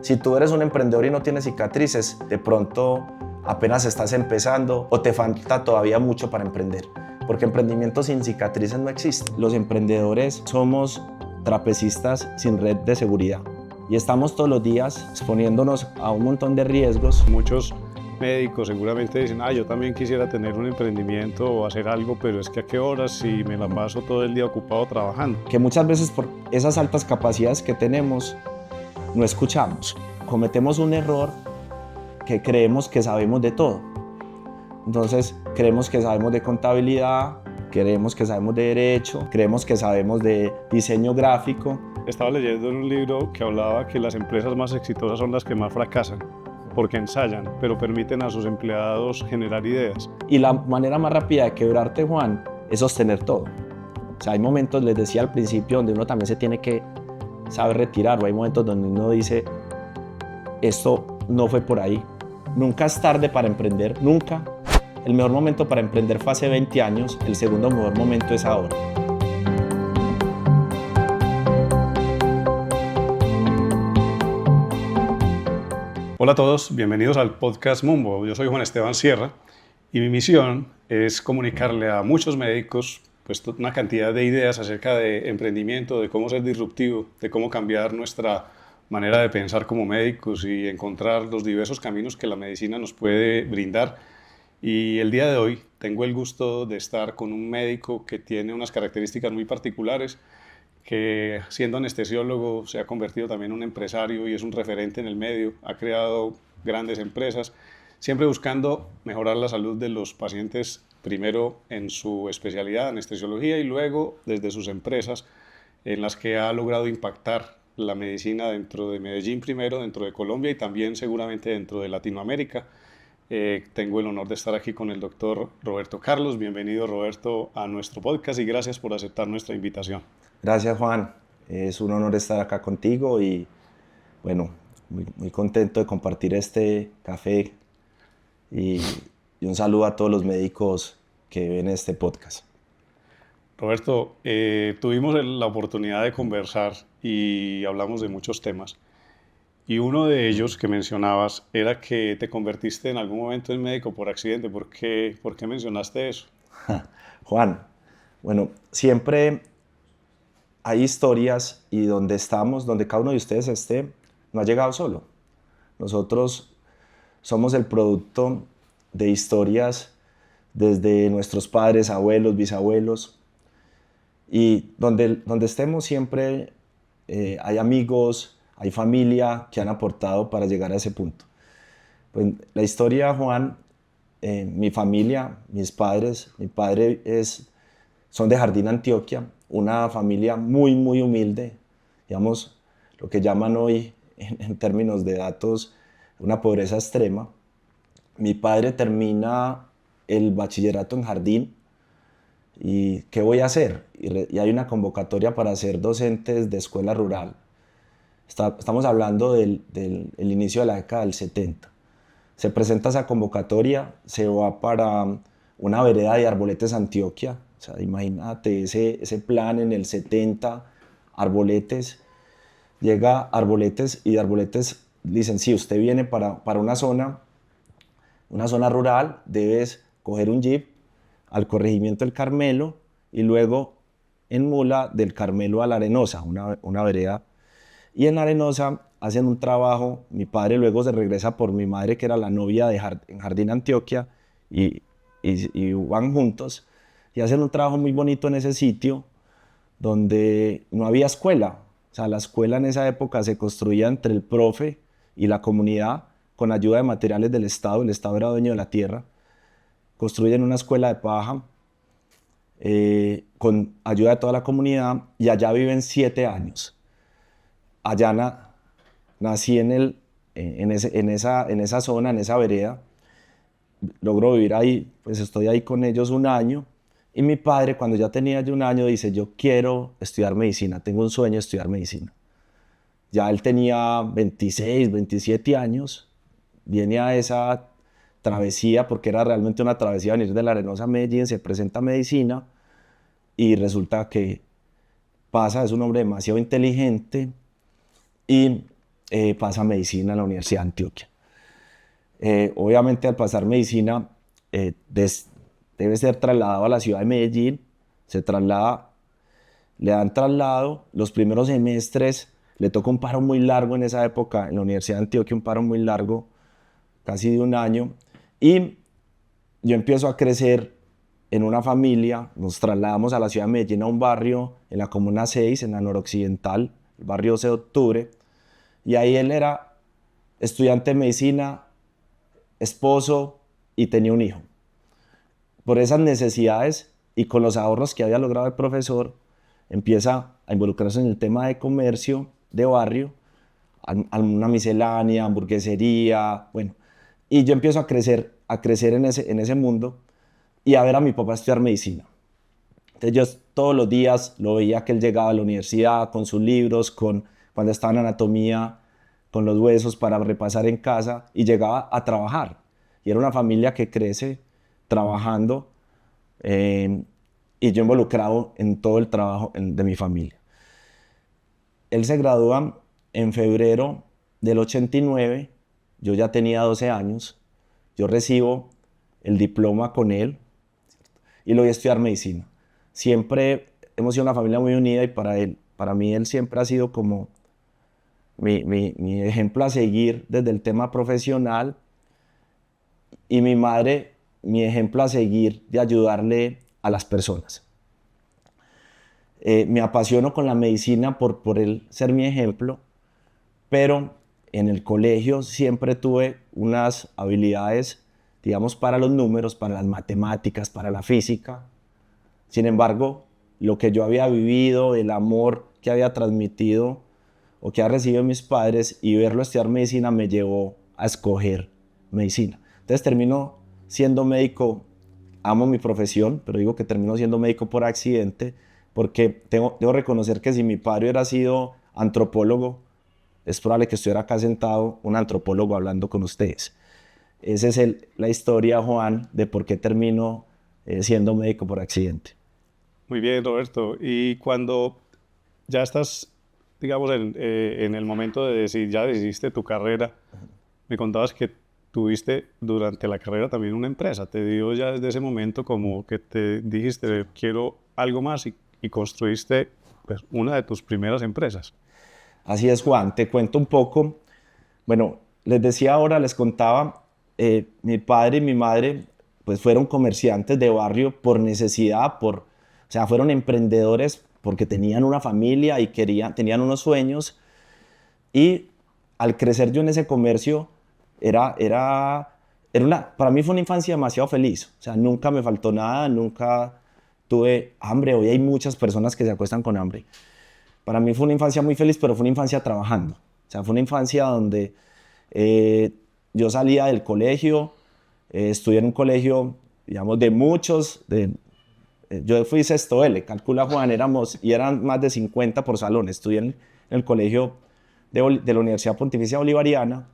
Si tú eres un emprendedor y no tienes cicatrices, de pronto apenas estás empezando o te falta todavía mucho para emprender, porque emprendimiento sin cicatrices no existe. Los emprendedores somos trapecistas sin red de seguridad y estamos todos los días exponiéndonos a un montón de riesgos. Muchos médicos seguramente dicen, yo también quisiera tener un emprendimiento o hacer algo, pero es que a qué horas si me la paso todo el día ocupado trabajando. Que muchas veces por esas altas capacidades que tenemos, no escuchamos. Cometemos un error que creemos que sabemos de todo. Entonces, creemos que sabemos de contabilidad, creemos que sabemos de derecho, creemos que sabemos de diseño gráfico. Estaba leyendo en un libro que hablaba que las empresas más exitosas son las que más fracasan, porque ensayan, pero permiten a sus empleados generar ideas. Y la manera más rápida de quebrarte, Juan, es sostener todo. O sea, hay momentos, les decía al principio, donde uno también se tiene que saber retirar, o hay momentos donde uno dice, esto no fue por ahí. Nunca es tarde para emprender, nunca. El mejor momento para emprender fue hace 20 años, el segundo mejor momento es ahora. Hola a todos, bienvenidos al podcast Mumbo. Yo soy Juan Esteban Sierra y mi misión es comunicarle a muchos médicos pues, una cantidad de ideas acerca de emprendimiento, de cómo ser disruptivo, de cómo cambiar nuestra manera de pensar como médicos y encontrar los diversos caminos que la medicina nos puede brindar. Y el día de hoy tengo el gusto de estar con un médico que tiene unas características muy particulares, que siendo anestesiólogo se ha convertido también en un empresario y es un referente en el medio, ha creado grandes empresas, siempre buscando mejorar la salud de los pacientes, primero en su especialidad, anestesiología, y luego desde sus empresas en las que ha logrado impactar la medicina dentro de Medellín primero, dentro de Colombia y también seguramente dentro de Latinoamérica. Tengo el honor de estar aquí con el doctor Roberto Carlos. Bienvenido, Roberto, a nuestro podcast y gracias por aceptar nuestra invitación. Gracias, Juan. Es un honor estar acá contigo y bueno, muy contento de compartir este café y un saludo a todos los médicos que ven este podcast. Roberto, tuvimos la oportunidad de conversar y hablamos de muchos temas. Y uno de ellos que mencionabas era que te convertiste en algún momento en médico por accidente. ¿Por qué mencionaste eso? Juan, bueno, siempre hay historias y donde estamos, donde cada uno de ustedes esté, no ha llegado solo. Nosotros somos el producto de historias desde nuestros padres, abuelos, bisabuelos. Y donde estemos siempre hay amigos, hay familia que han aportado para llegar a ese punto. Pues, la historia, Juan, mi familia, mis padres, mi padre son de Jardín, Antioquia, una familia muy humilde, digamos, lo que llaman hoy en términos de datos una pobreza extrema. Mi padre termina el bachillerato en Jardín y ¿qué voy a hacer? Y hay una convocatoria para ser docentes de escuela rural. Estamos hablando del inicio de la década del 70. Se presenta esa convocatoria, se va para una vereda de Arboletes, Antioquia. O sea, imagínate ese plan en el 70, Arboletes. Llega Arboletes y de Arboletes dicen, sí, usted viene para una zona rural, debes coger un jeep al corregimiento del Carmelo y luego en mula del Carmelo a La Arenosa, una vereda. Y en Arenosa hacen un trabajo, mi padre luego se regresa por mi madre que era la novia en Jardín, Antioquia, y van juntos y hacen un trabajo muy bonito en ese sitio donde no había escuela. O sea, la escuela en esa época se construía entre el profe y la comunidad con ayuda de materiales del Estado. El Estado era dueño de la tierra. Construyen una escuela de paja con ayuda de toda la comunidad y allá viven 7 años. Allá nací en esa zona, en esa vereda. Logro vivir ahí, pues estoy ahí con ellos 1 año. Y mi padre, cuando ya tenía yo 1 año, dice, yo quiero estudiar medicina, tengo un sueño de estudiar medicina. Ya él tenía 26, 27 años, viene a esa travesía, porque era realmente una travesía, venir de La Arenosa a Medellín, se presenta a medicina y resulta que pasa, es un hombre demasiado inteligente y pasa medicina en la Universidad de Antioquia. Obviamente al pasar medicina debe ser trasladado a la ciudad de Medellín, se traslada, le dan traslado, los primeros semestres le toca un paro muy largo en esa época, en la Universidad de Antioquia, un paro muy largo, casi de un año, y yo empiezo a crecer en una familia, nos trasladamos a la ciudad de Medellín a un barrio en la Comuna 6, en la noroccidental, el barrio 12 de Octubre, y ahí él era estudiante de medicina, esposo y tenía un hijo. Por esas necesidades y con los ahorros que había logrado el profesor, empieza a involucrarse en el tema de comercio de barrio, una miscelánea, hamburguesería, bueno. Y yo empiezo a crecer en ese mundo y a ver a mi papá estudiar medicina. Entonces yo todos los días lo veía que él llegaba a la universidad con sus libros, cuando estaba en anatomía, con los huesos para repasar en casa y llegaba a trabajar. Y era una familia que crece trabajando y yo involucrado en todo el trabajo de mi familia. Él se gradúa en febrero del 89, yo ya tenía 12 años, yo recibo el diploma con él y lo voy a estudiar medicina. Siempre hemos sido una familia muy unida y para mí él siempre ha sido como mi ejemplo a seguir desde el tema profesional y mi madre mi ejemplo a seguir de ayudarle a las personas. Me apasiono con la medicina por él ser mi ejemplo, pero en el colegio siempre tuve unas habilidades, digamos, para los números, para las matemáticas, para la física. Sin embargo, lo que yo había vivido, el amor que había transmitido o que había recibido mis padres y verlo estudiar medicina me llevó a escoger medicina. Entonces termino siendo médico, amo mi profesión, pero digo que termino siendo médico por accidente, porque debo reconocer que si mi padre hubiera sido antropólogo, es probable que estuviera acá sentado un antropólogo hablando con ustedes. Esa es la historia, Juan, de por qué termino siendo médico por accidente. Muy bien, Roberto. Y cuando ya estás, digamos, en el momento de decir, ya decidiste tu carrera, me contabas que tuviste durante la carrera también una empresa. Te dio ya desde ese momento como que te dijiste, quiero algo más y construiste pues, una de tus primeras empresas. Así es, Juan. Te cuento un poco. Bueno, les decía ahora, les contaba, mi padre y mi madre pues fueron comerciantes de barrio por necesidad, o sea, fueron emprendedores porque tenían una familia y tenían unos sueños. Y al crecer yo en ese comercio, para mí fue una infancia demasiado feliz. O sea, nunca me faltó nada, nunca tuve hambre. Hoy hay muchas personas que se acuestan con hambre. Para mí fue una infancia muy feliz, pero fue una infancia trabajando. O sea, fue una infancia donde yo salía del colegio, estudié en un colegio, digamos, de muchos. Yo fui sexto L, calcula Juan, eran más de 50 por salón. Estudié en el colegio de la Universidad Pontificia Bolivariana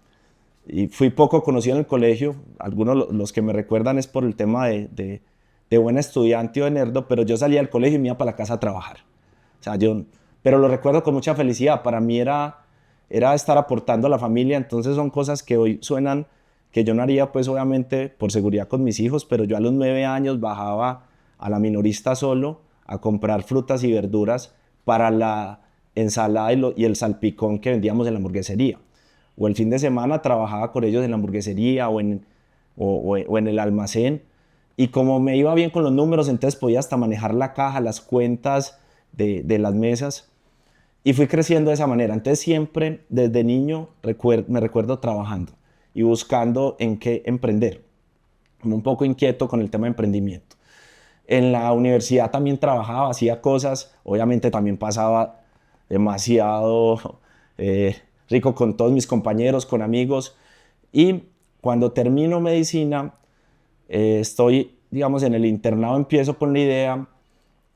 y fui poco conocido en el colegio. Algunos los que me recuerdan es por el tema de buen estudiante o de nerdo, pero yo salía del colegio y me iba para la casa a trabajar. O sea, pero lo recuerdo con mucha felicidad. Para mí era estar aportando a la familia. Entonces son cosas que hoy suenan que yo no haría, pues obviamente por seguridad con mis hijos, pero yo a los 9 años bajaba a la minorista solo a comprar frutas y verduras para la ensalada y el salpicón que vendíamos en la hamburguesería. O el fin de semana trabajaba con ellos en la hamburguesería o en el almacén. Y como me iba bien con los números, entonces podía hasta manejar la caja, las cuentas de las mesas. Y fui creciendo de esa manera. Entonces siempre, desde niño, me recuerdo trabajando y buscando en qué emprender. Como un poco inquieto con el tema de emprendimiento. En la universidad también trabajaba, hacía cosas. Obviamente también pasaba demasiado rico con todos mis compañeros, con amigos. Y cuando termino medicina, estoy, digamos, en el internado, empiezo con la idea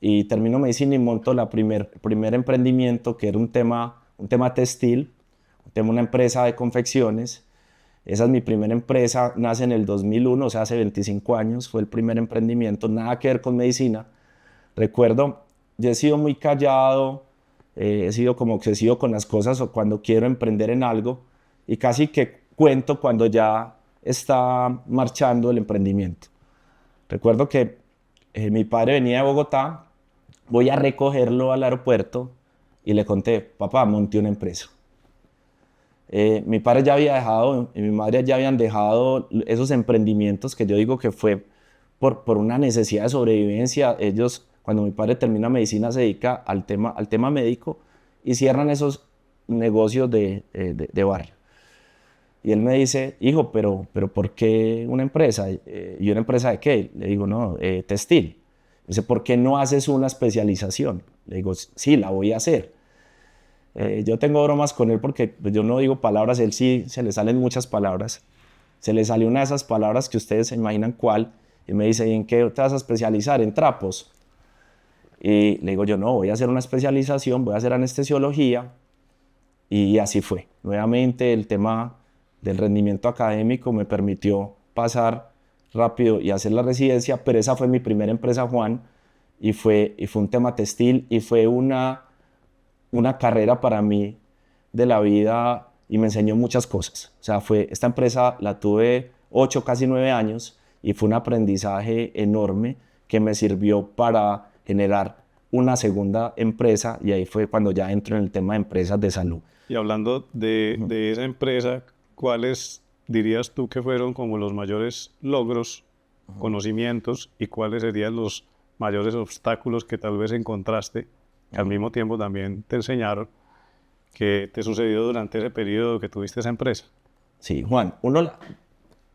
y termino medicina y monto primer emprendimiento, que era un tema textil, una empresa de confecciones. Esa es mi primera empresa, nace en el 2001, o sea, hace 25 años, fue el primer emprendimiento, nada que ver con medicina. Recuerdo, yo he sido muy callado, he sido como obsesivo con las cosas o cuando quiero emprender en algo y casi que cuento cuando ya está marchando el emprendimiento. Recuerdo que mi padre venía de Bogotá, voy a recogerlo al aeropuerto y le conté, papá, monté una empresa. Mi padre ya había dejado y mi madre ya habían dejado esos emprendimientos que yo digo que fue por una necesidad de sobrevivencia. Ellos, cuando mi padre termina medicina, se dedica al tema médico y cierran esos negocios de barrio. Y él me dice, hijo, pero ¿por qué una empresa? ¿Y una empresa de qué? Le digo, no, textil. Me dice, ¿por qué no haces una especialización? Le digo, sí, la voy a hacer. Yo tengo bromas con él porque pues, yo no digo palabras, él sí se le salen muchas palabras. Se le salió una de esas palabras que ustedes se imaginan cuál. Y me dice, ¿y en qué te vas a especializar? ¿En trapos? Y le digo yo, no, voy a hacer una especialización, voy a hacer anestesiología. Y así fue. Nuevamente el tema del rendimiento académico me permitió pasar rápido y hacer la residencia, pero esa fue mi primera empresa, Juan, y fue un tema textil y fue una carrera para mí de la vida y me enseñó muchas cosas. O sea, esta empresa la tuve 8, casi 9 años y fue un aprendizaje enorme que me sirvió para generar una segunda empresa y ahí fue cuando ya entro en el tema de empresas de salud. Y hablando de esa empresa, ¿cuáles dirías tú que fueron como los mayores logros, conocimientos y cuáles serían los mayores obstáculos que tal vez encontraste, que al mismo tiempo también te enseñaron, que te sucedió durante ese periodo que tuviste esa empresa? Sí, Juan,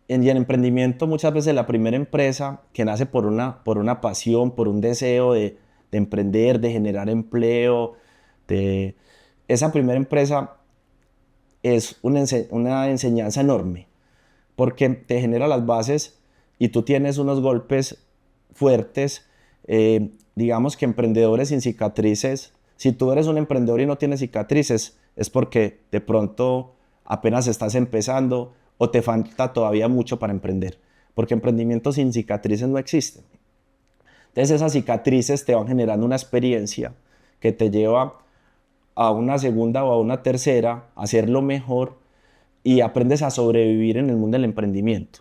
en el emprendimiento muchas veces la primera empresa que nace por una pasión, por un deseo de emprender, de generar empleo, esa primera empresa es una enseñanza enorme porque te genera las bases y tú tienes unos golpes fuertes. Digamos que emprendedores sin cicatrices, si tú eres un emprendedor y no tienes cicatrices, es porque de pronto apenas estás empezando o te falta todavía mucho para emprender, porque emprendimientos sin cicatrices no existen. Entonces esas cicatrices te van generando una experiencia que te lleva a una segunda o a una tercera, a hacerlo mejor y aprendes a sobrevivir en el mundo del emprendimiento.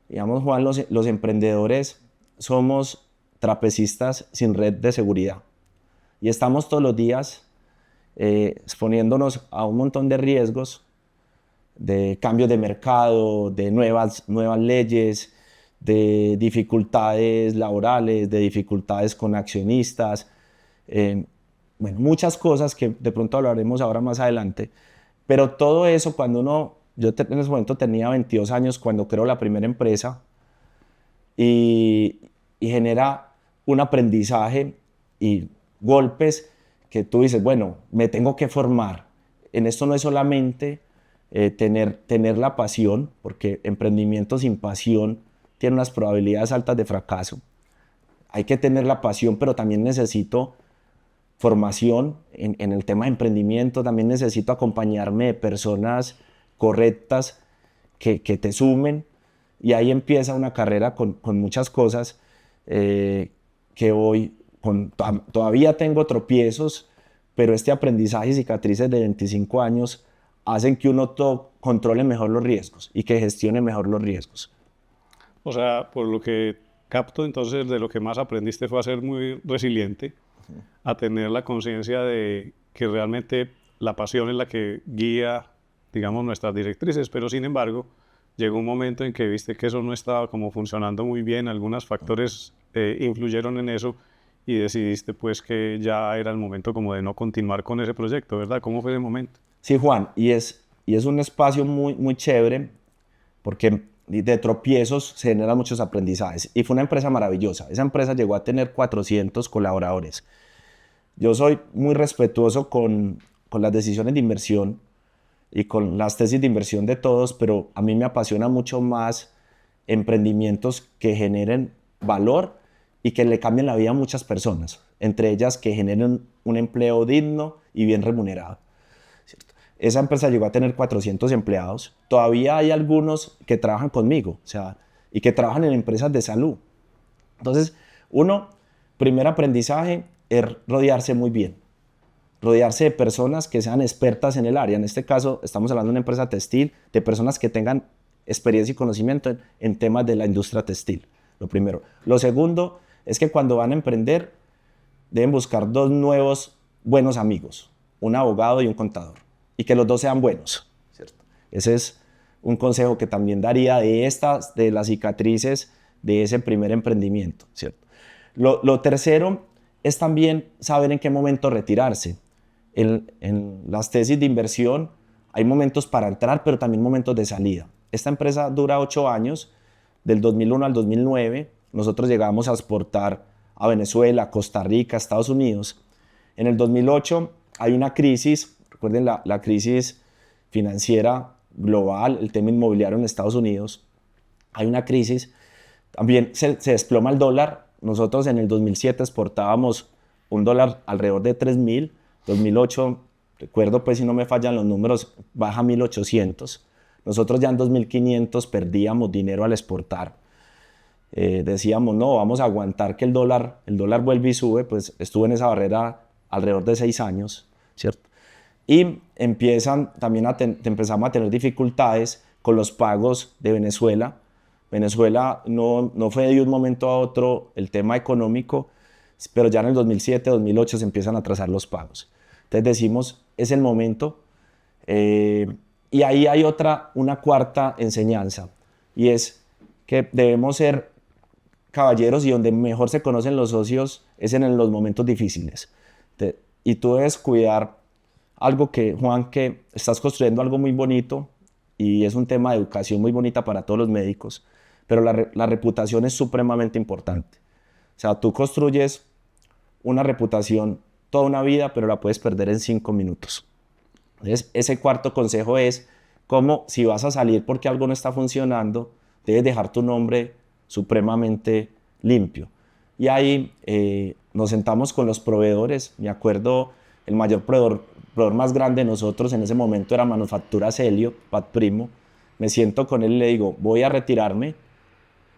Digamos, Juan, los emprendedores somos trapecistas sin red de seguridad y estamos todos los días exponiéndonos a un montón de riesgos, de cambios de mercado, de nuevas leyes, de dificultades laborales, de dificultades con accionistas, bueno, muchas cosas que de pronto hablaremos ahora más adelante, pero todo eso yo en ese momento tenía 22 años cuando creo la primera empresa y genera un aprendizaje y golpes que tú dices, bueno, me tengo que formar. En esto no es solamente tener la pasión, porque emprendimiento sin pasión tiene unas probabilidades altas de fracaso. Hay que tener la pasión, pero también necesito formación en el tema de emprendimiento, también necesito acompañarme de personas correctas que te sumen y ahí empieza una carrera con muchas cosas que hoy todavía tengo tropiezos, pero este aprendizaje y cicatrices de 25 años hacen que uno controle mejor los riesgos y que gestione mejor los riesgos. O sea, por lo que capto, entonces, de lo que más aprendiste fue a ser muy resiliente, a tener la conciencia de que realmente la pasión es la que guía, digamos, nuestras directrices, pero sin embargo, llegó un momento en que viste que eso no estaba como funcionando muy bien, algunos factores influyeron en eso y decidiste pues que ya era el momento como de no continuar con ese proyecto, ¿verdad? ¿Cómo fue ese momento? Sí, Juan, y es un espacio muy, muy chévere porque de tropiezos se generan muchos aprendizajes y fue una empresa maravillosa. Esa empresa llegó a tener 400 colaboradores. Yo soy muy respetuoso con las decisiones de inversión y con las tesis de inversión de todos, pero a mí me apasiona mucho más emprendimientos que generen valor y que le cambien la vida a muchas personas, entre ellas que generen un empleo digno y bien remunerado. ¿Cierto? Esa empresa llegó a tener 400 empleados. Todavía hay algunos que trabajan conmigo, o sea, y que trabajan en empresas de salud. Entonces, primer aprendizaje es rodearse muy bien. rodearse de personas que sean expertas en el área. En este caso, estamos hablando de una empresa textil, de personas que tengan experiencia y conocimiento en temas de la industria textil, lo primero. Lo segundo es que cuando van a emprender, deben buscar dos nuevos buenos amigos, un abogado y un contador, y que los dos sean buenos, ¿cierto? Ese es un consejo que también daría de las cicatrices de ese primer emprendimiento, ¿cierto? Lo tercero es también saber en qué momento retirarse. En las tesis de inversión hay momentos para entrar, pero también momentos de salida. Esta empresa dura 8 años, del 2001 al 2009. Nosotros llegamos a exportar a Venezuela, Costa Rica, Estados Unidos. En el 2008 hay una crisis, recuerden la crisis financiera global, el tema inmobiliario en Estados Unidos. Hay una crisis, también se desploma el dólar. Nosotros en el 2007 exportábamos un dólar alrededor de 3.000, 2008, recuerdo pues si no me fallan los números, baja a 1.800. Nosotros ya en 2.500 perdíamos dinero al exportar. Decíamos, no, vamos a aguantar que el dólar vuelve y sube, pues estuvo en esa barrera alrededor de 6 años, ¿cierto? Y empezamos a tener dificultades con los pagos de Venezuela. Venezuela no fue de un momento a otro el tema económico, pero ya en el 2007, 2008 se empiezan a trazar los pagos. Entonces decimos, es el momento. Y ahí hay una cuarta enseñanza, y es que debemos ser caballeros, y donde mejor se conocen los socios es en los momentos difíciles. Y tú debes cuidar algo que, Juan, que estás construyendo algo muy bonito, y es un tema de educación muy bonita para todos los médicos, pero la reputación es supremamente importante. O sea, tú construyes una reputación toda una vida, pero la puedes perder en 5 minutos. Entonces, ese cuarto consejo es cómo, si vas a salir porque algo no está funcionando, debes dejar tu nombre supremamente limpio. Y ahí nos sentamos con los proveedores. Me acuerdo, el mayor proveedor más grande de nosotros en ese momento era Manufacturas Helio, Pat Primo. Me siento con él y le digo, voy a retirarme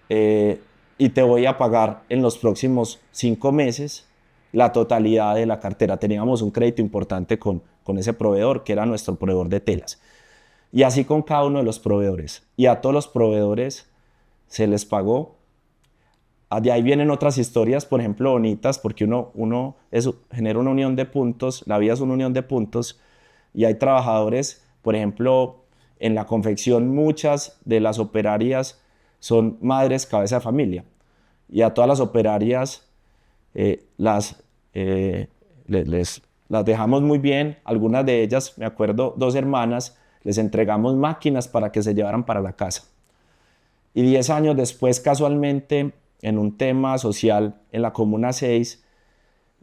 y te voy a pagar en los próximos 5 meses la totalidad de la cartera. Teníamos un crédito importante con ese proveedor, que era nuestro proveedor de telas. Y así con cada uno de los proveedores. Y a todos los proveedores se les pagó. De ahí vienen otras historias, por ejemplo, bonitas, porque uno genera una unión de puntos, la vida es una unión de puntos, y hay trabajadores, por ejemplo, en la confección, muchas de las operarias son madres cabeza de familia, y a todas las operarias las dejamos muy bien. Algunas de ellas, me acuerdo, 2 hermanas, les entregamos máquinas para que se llevaran para la casa. Y 10 años después, casualmente, en un tema social en la Comuna 6,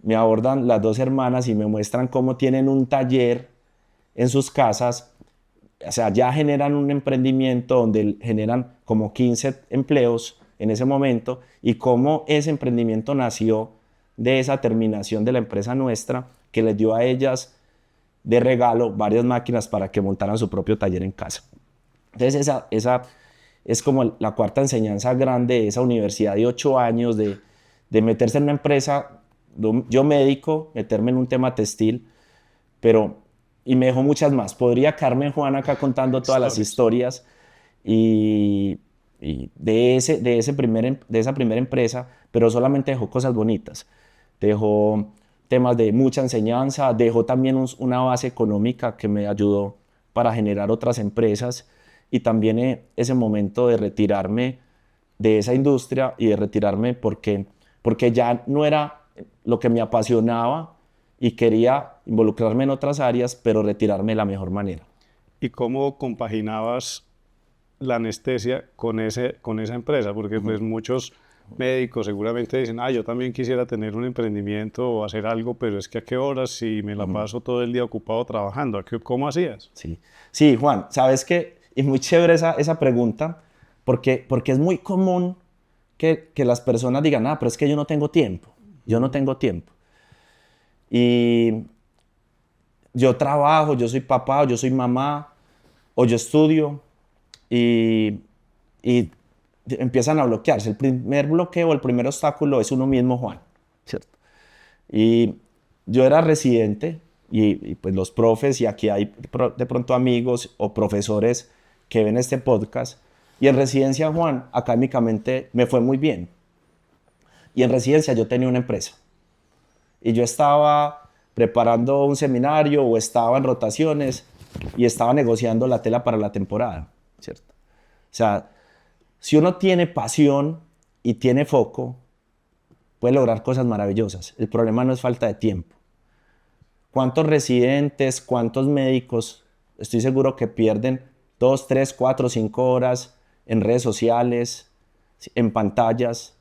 me abordan las 2 hermanas y me muestran cómo tienen un taller en sus casas. O sea, ya generan un emprendimiento donde generan como 15 empleos en ese momento, y cómo ese emprendimiento nació de esa terminación de la empresa nuestra, que les dio a ellas de regalo varias máquinas para que montaran su propio taller en casa. Entonces esa es como la cuarta enseñanza grande de esa universidad de 8 años, de meterse en una empresa, yo médico, meterme en un tema textil, y me dejó muchas más. Podría quedarme, Juan, acá contando todas las historias y de esa primera empresa, pero solamente dejó cosas bonitas. Dejó temas de mucha enseñanza, dejó también una base económica que me ayudó para generar otras empresas, y también ese momento de retirarme de esa industria, y de retirarme porque ya no era lo que me apasionaba y quería involucrarme en otras áreas, pero retirarme de la mejor manera. ¿Y cómo compaginabas la anestesia con esa empresa? Porque pues muchos médicos seguramente dicen, yo también quisiera tener un emprendimiento o hacer algo, pero es que ¿a qué horas si me la paso todo el día ocupado trabajando? ¿Cómo hacías? Sí, Juan, ¿sabes qué? Y muy chévere esa pregunta, porque es muy común que las personas digan, pero es que yo no tengo tiempo. Y yo trabajo, yo soy papá, o yo soy mamá, o yo estudio, y empiezan a bloquearse. El primer bloqueo, el primer obstáculo es uno mismo, Juan, ¿cierto? Y yo era residente y pues los profes, y aquí hay de pronto amigos o profesores que ven este podcast. Y en residencia, Juan, académicamente me fue muy bien. Y en residencia yo tenía una empresa. Y yo estaba preparando un seminario o estaba en rotaciones y estaba negociando la tela para la temporada, ¿cierto? O sea, si uno tiene pasión y tiene foco, puede lograr cosas maravillosas. El problema no es falta de tiempo. ¿Cuántos residentes, cuántos médicos, estoy seguro que pierden 2, 3, 4, 5 horas en redes sociales, en pantallas?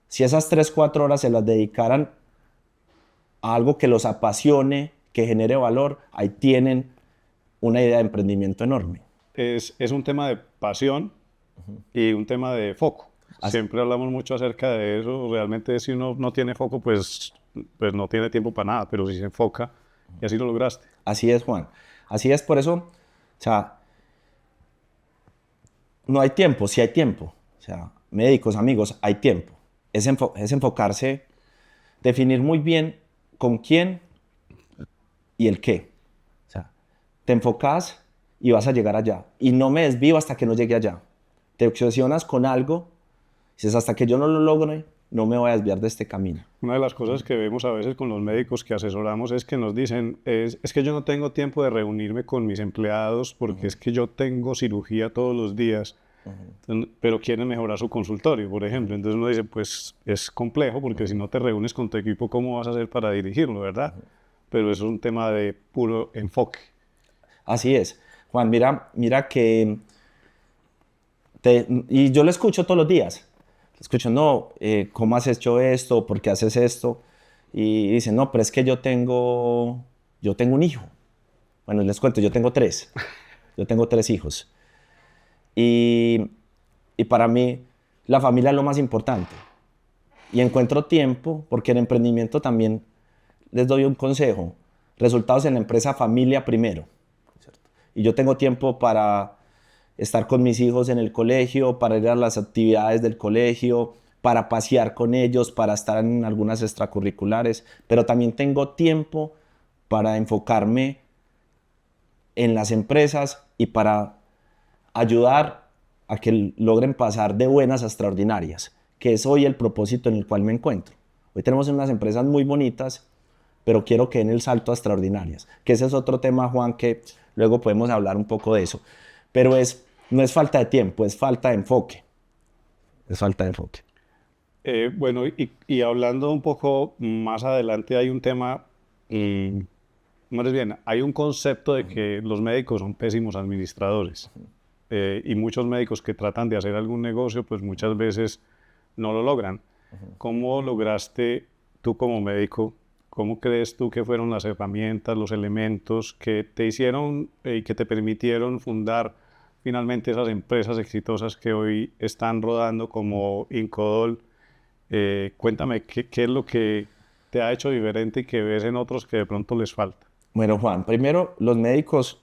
Si esas 3, 4 horas se las dedicaran a algo que los apasione, que genere valor, ahí tienen una idea de emprendimiento enorme. Es un tema de pasión y un tema de foco. Siempre hablamos mucho acerca de eso. Realmente si uno no tiene foco, pues no tiene tiempo para nada, pero si se enfoca, y así lo lograste. Así es, Juan. Así es, por eso, o sea, no hay tiempo, sí hay tiempo. O sea, médicos, amigos, hay tiempo. Es enfocarse, definir muy bien con quién y el qué. O sea, te enfocas y vas a llegar allá. Y no me desvío hasta que no llegue allá. Te obsesionas con algo, dices, hasta que yo no lo logre, no me voy a desviar de este camino. Una de las cosas que vemos a veces con los médicos que asesoramos es que nos dicen, es que yo no tengo tiempo de reunirme con mis empleados porque es que yo tengo cirugía todos los días, pero quieren mejorar su consultorio, por ejemplo. Entonces uno dice, pues es complejo porque si no te reúnes con tu equipo, ¿cómo vas a hacer para dirigirlo, verdad? Pero eso es un tema de puro enfoque. Así es. Juan, mira que... y yo lo escucho todos los días. Escucho, no, ¿cómo has hecho esto? ¿Por qué haces esto? Y dicen, no, pero es que yo tengo un hijo. Bueno, les cuento, yo tengo 3. Yo tengo 3 hijos. Y para mí, la familia es lo más importante. Y encuentro tiempo, porque en emprendimiento también les doy un consejo. Resultados en la empresa, familia primero. ¿Cierto? Y yo tengo tiempo para estar con mis hijos en el colegio, para ir a las actividades del colegio, para pasear con ellos, para estar en algunas extracurriculares, pero también tengo tiempo para enfocarme en las empresas y para ayudar a que logren pasar de buenas a extraordinarias, que es hoy el propósito en el cual me encuentro. Hoy tenemos unas empresas muy bonitas, pero quiero que den el salto a extraordinarias, que ese es otro tema, Juan, que luego podemos hablar un poco de eso. Pero no es falta de tiempo, es falta de enfoque. Es falta de enfoque. Bueno, y hablando un poco más adelante, hay un tema, más bien, hay un concepto de que los médicos son pésimos administradores. Y muchos médicos que tratan de hacer algún negocio, pues muchas veces no lo logran. ¿Cómo lograste tú como médico? ¿Cómo crees tú que fueron las herramientas, los elementos que te hicieron y que te permitieron fundar finalmente esas empresas exitosas que hoy están rodando como Incodol? Cuéntame, ¿qué es lo que te ha hecho diferente y que ves en otros que de pronto les falta? Bueno, Juan, primero, los médicos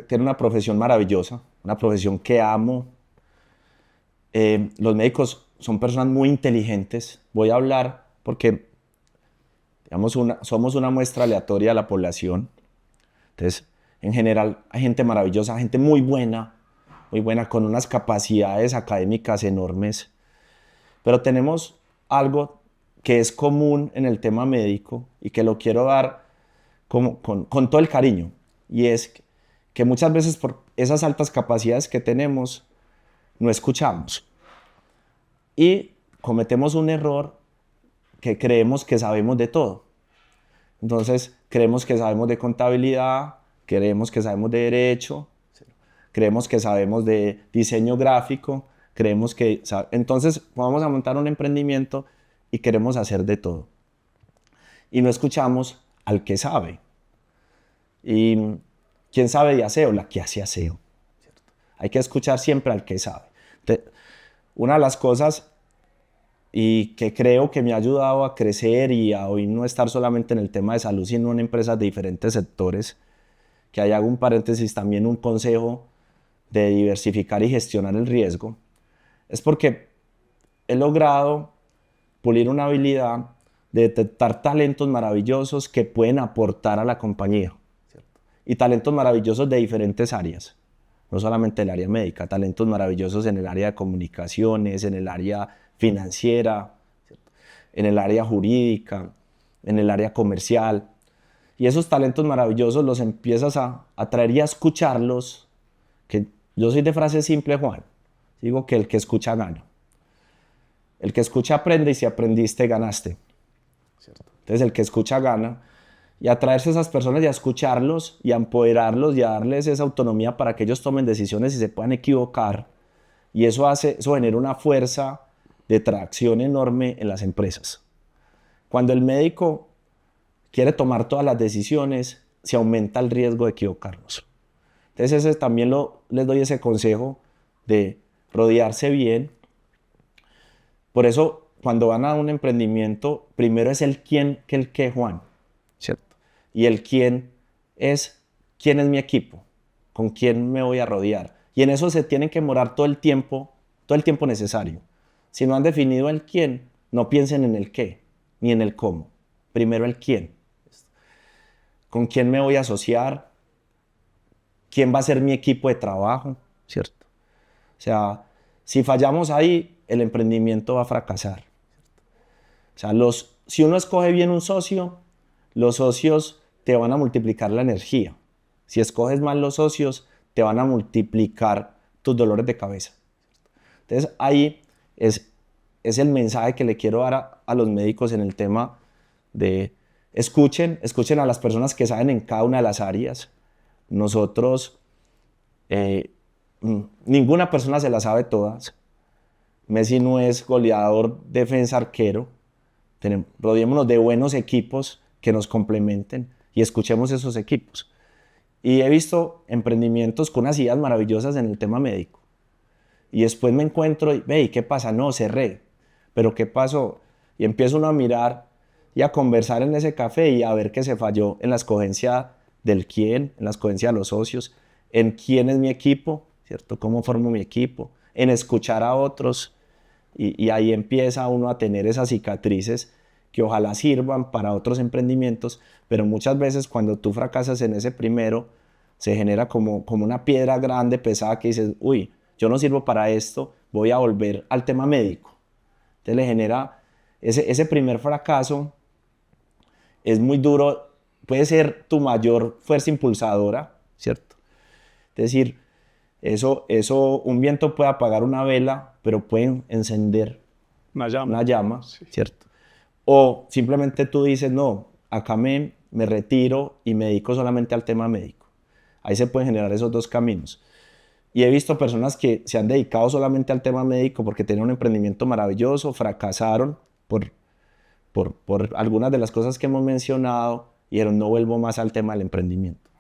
tienen una profesión maravillosa, una profesión que amo. Los médicos son personas muy inteligentes. Voy a hablar porque, digamos, somos una muestra aleatoria de la población. Entonces, en general, hay gente maravillosa, gente muy buena, con unas capacidades académicas enormes. Pero tenemos algo que es común en el tema médico y que lo quiero dar con todo el cariño. Y es que muchas veces por esas altas capacidades que tenemos, no escuchamos. Y cometemos un error que creemos que sabemos de todo. Entonces, creemos que sabemos de contabilidad, creemos que sabemos de derecho, creemos que sabemos de diseño gráfico, entonces vamos a montar un emprendimiento y queremos hacer de todo. Y no escuchamos al que sabe. ¿Y quién sabe de aseo? La que hace aseo. ¿Cierto? Hay que escuchar siempre al que sabe. Una de las cosas y que creo que me ha ayudado a crecer y a hoy no estar solamente en el tema de salud, sino en empresas de diferentes sectores, que ahí hago un paréntesis también, un consejo de diversificar y gestionar el riesgo, es porque he logrado pulir una habilidad de detectar talentos maravillosos que pueden aportar a la compañía, ¿cierto? Y talentos maravillosos de diferentes áreas, no solamente el área médica, talentos maravillosos en el área de comunicaciones, en el área financiera, ¿cierto? En el área jurídica, en el área comercial. Y esos talentos maravillosos los empiezas a traer y a escucharlos, que yo soy de frase simple, Juan, digo que el que escucha gana. El que escucha aprende y si aprendiste ganaste. ¿Cierto? Entonces el que escucha gana y a traerse a esas personas y a escucharlos y a empoderarlos y a darles esa autonomía para que ellos tomen decisiones y se puedan equivocar. Y eso genera una fuerza de tracción enorme en las empresas. Cuando el médico quiere tomar todas las decisiones, se aumenta el riesgo de equivocarnos. Entonces también les doy ese consejo de rodearse bien. Por eso, cuando van a un emprendimiento, primero es el quién que el qué, Juan, ¿cierto? Y el quién es mi equipo, con quién me voy a rodear. Y en eso se tienen que morar todo el tiempo necesario. Si no han definido el quién, no piensen en el qué, ni en el cómo. Primero el quién. ¿Con quién me voy a asociar? ¿Quién va a ser mi equipo de trabajo? ¿Cierto? O sea, si fallamos ahí, el emprendimiento va a fracasar. O sea, si uno escoge bien un socio, los socios te van a multiplicar la energía. Si escoges mal los socios, te van a multiplicar tus dolores de cabeza. Entonces, ahí es el mensaje que le quiero dar a los médicos en el tema de escuchen a las personas que saben en cada una de las áreas. Nosotros, ninguna persona se las sabe todas. Messi no es goleador, defensa, arquero. Rodeémonos de buenos equipos que nos complementen y escuchemos esos equipos. Y he visto emprendimientos con unas ideas maravillosas en el tema médico. Y después me encuentro y, ve, ¿qué pasa? No, cerré. ¿Pero qué pasó? Y empiezo uno a mirar y a conversar en ese café y a ver que se falló en la escogencia del quién, en la escogencia de los socios, en quién es mi equipo, ¿cierto? ¿Cómo formo mi equipo? En escuchar a otros. Y ahí empieza uno a tener esas cicatrices que ojalá sirvan para otros emprendimientos, pero muchas veces cuando tú fracasas en ese primero, se genera como una piedra grande, pesada, que dices, uy, yo no sirvo para esto, voy a volver al tema médico. Entonces le genera ese primer fracaso, es muy duro, puede ser tu mayor fuerza impulsadora, ¿cierto? Es decir, un viento puede apagar una vela, pero pueden encender una llama, sí. ¿Cierto? O simplemente tú dices, no, acá me retiro y me dedico solamente al tema médico. Ahí se pueden generar esos dos caminos. Y he visto personas que se han dedicado solamente al tema médico porque tenían un emprendimiento maravilloso, fracasaron por algunas de las cosas que hemos mencionado y dijeron, no vuelvo más al tema del emprendimiento.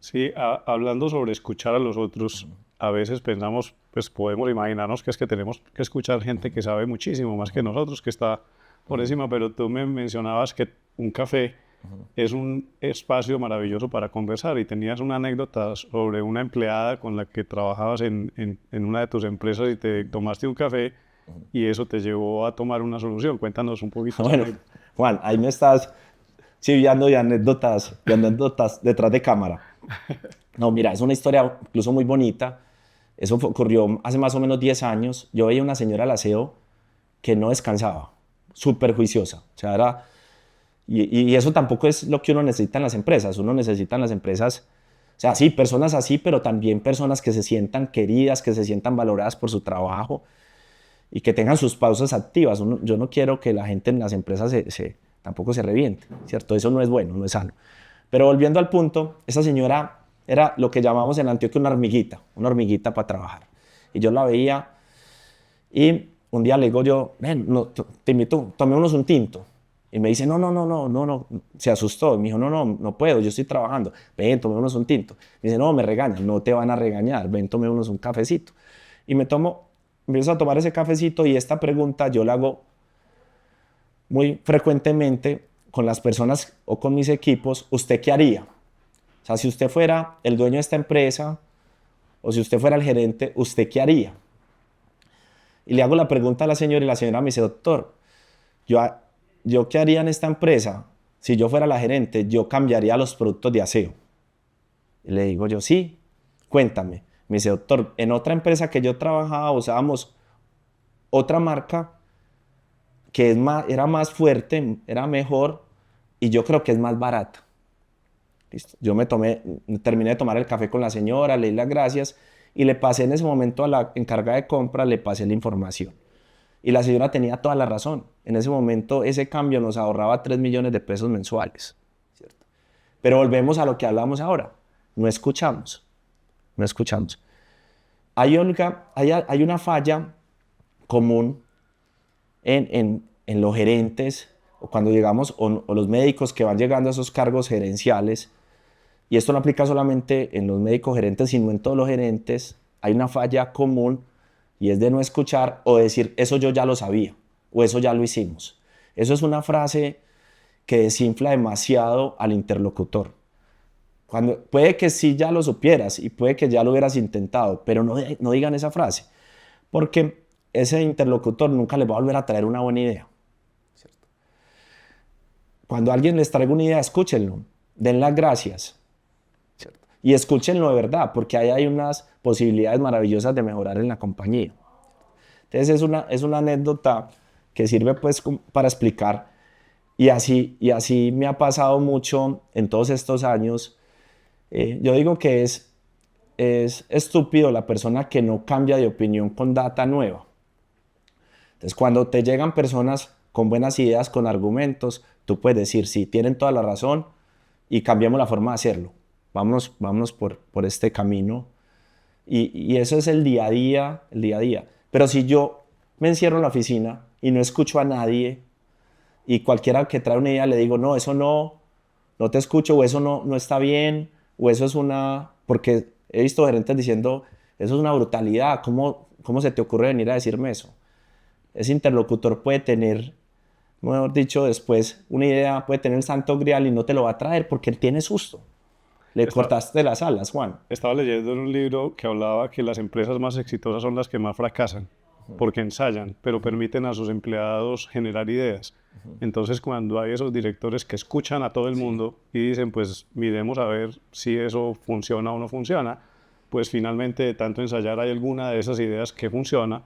Sí, hablando sobre escuchar a los otros, a veces pensamos, pues podemos imaginarnos que es que tenemos que escuchar gente que sabe muchísimo más que nosotros, que está por encima, pero tú me mencionabas que un café es un espacio maravilloso para conversar y tenías una anécdota sobre una empleada con la que trabajabas en una de tus empresas y te tomaste un café y eso te llevó a tomar una solución. Cuéntanos un poquito. Bueno, Juan, ahí me estás chiviando de anécdotas detrás de cámara. No, mira, es una historia incluso muy bonita. Eso ocurrió hace más o menos 10 años. Yo veía una señora al aseo que no descansaba, súper juiciosa. O sea, y eso tampoco es lo que uno necesita en las empresas. Uno necesita en las empresas, o sea, sí, personas así, pero también personas que se sientan queridas, que se sientan valoradas por su trabajo y que tengan sus pausas activas. Yo no quiero que la gente en las empresas tampoco se reviente, ¿cierto? Eso no es bueno, no es sano. Pero volviendo al punto, esa señora era lo que llamamos en Antioquia una hormiguita para trabajar. Y yo la veía y un día le digo yo, ven, no, te invito, tomémonos un tinto. Y me dice, no, se asustó. Me dijo, no puedo, yo estoy trabajando. Ven, tomémonos un tinto. Me dice, no, me regañan, no te van a regañar, ven, tomémonos un cafecito. Y empiezo a tomar ese cafecito y esta pregunta yo la hago muy frecuentemente con las personas o con mis equipos, ¿usted qué haría? O sea, si usted fuera el dueño de esta empresa o si usted fuera el gerente, ¿usted qué haría? Y le hago la pregunta a la señora y la señora me dice, doctor, yo ¿yo qué haría en esta empresa? Si yo fuera la gerente, yo cambiaría los productos de aseo. Y le digo yo, sí, cuéntame. Me dice, doctor, en otra empresa que yo trabajaba usábamos otra marca que era más fuerte, era mejor y yo creo que es más barata. Listo. Terminé de tomar el café con la señora, le di las gracias y le pasé en ese momento a la encargada de compra, le pasé la información. Y la señora tenía toda la razón. En ese momento ese cambio nos ahorraba 3 millones de pesos mensuales. ¿Cierto? Pero volvemos a lo que hablamos ahora. No escuchamos. No escuchamos. Hay una falla común en los gerentes, o cuando llegamos, o los médicos que van llegando a esos cargos gerenciales, y esto no aplica solamente en los médicos gerentes, sino en todos los gerentes, hay una falla común, y es de no escuchar o decir, eso yo ya lo sabía, o eso ya lo hicimos. Eso es una frase que desinfla demasiado al interlocutor. Puede que sí ya lo supieras y puede que ya lo hubieras intentado, pero no digan esa frase, porque ese interlocutor nunca les va a volver a traer una buena idea. ¿Cierto? Cuando alguien les traiga una idea, escúchenlo, den las gracias. ¿Cierto? Y escúchenlo de verdad, porque ahí hay unas posibilidades maravillosas de mejorar en la compañía. Entonces es una anécdota que sirve pues para explicar, y así me ha pasado mucho en todos estos años. Yo digo que es estúpido la persona que no cambia de opinión con data nueva. Entonces, cuando te llegan personas con buenas ideas, con argumentos, tú puedes decir, sí, tienen toda la razón y cambiamos la forma de hacerlo. Vámonos por este camino. Y eso es el día a día, el día a día. Pero si yo me encierro en la oficina y no escucho a nadie y cualquiera que trae una idea le digo, no, eso no te escucho, o eso no está bien, o eso es porque he visto gerentes diciendo, eso es una brutalidad, ¿cómo se te ocurre venir a decirme eso? Ese interlocutor puede tener, mejor dicho, después una idea, puede tener el santo grial y no te lo va a traer porque él tiene susto. Le cortaste las alas, Juan. Estaba leyendo en un libro que hablaba que las empresas más exitosas son las que más fracasan, porque ensayan, pero permiten a sus empleados generar ideas. Entonces, cuando hay esos directores que escuchan a todo el mundo y dicen, pues miremos a ver si eso funciona o no funciona, pues finalmente de tanto ensayar hay alguna de esas ideas que funciona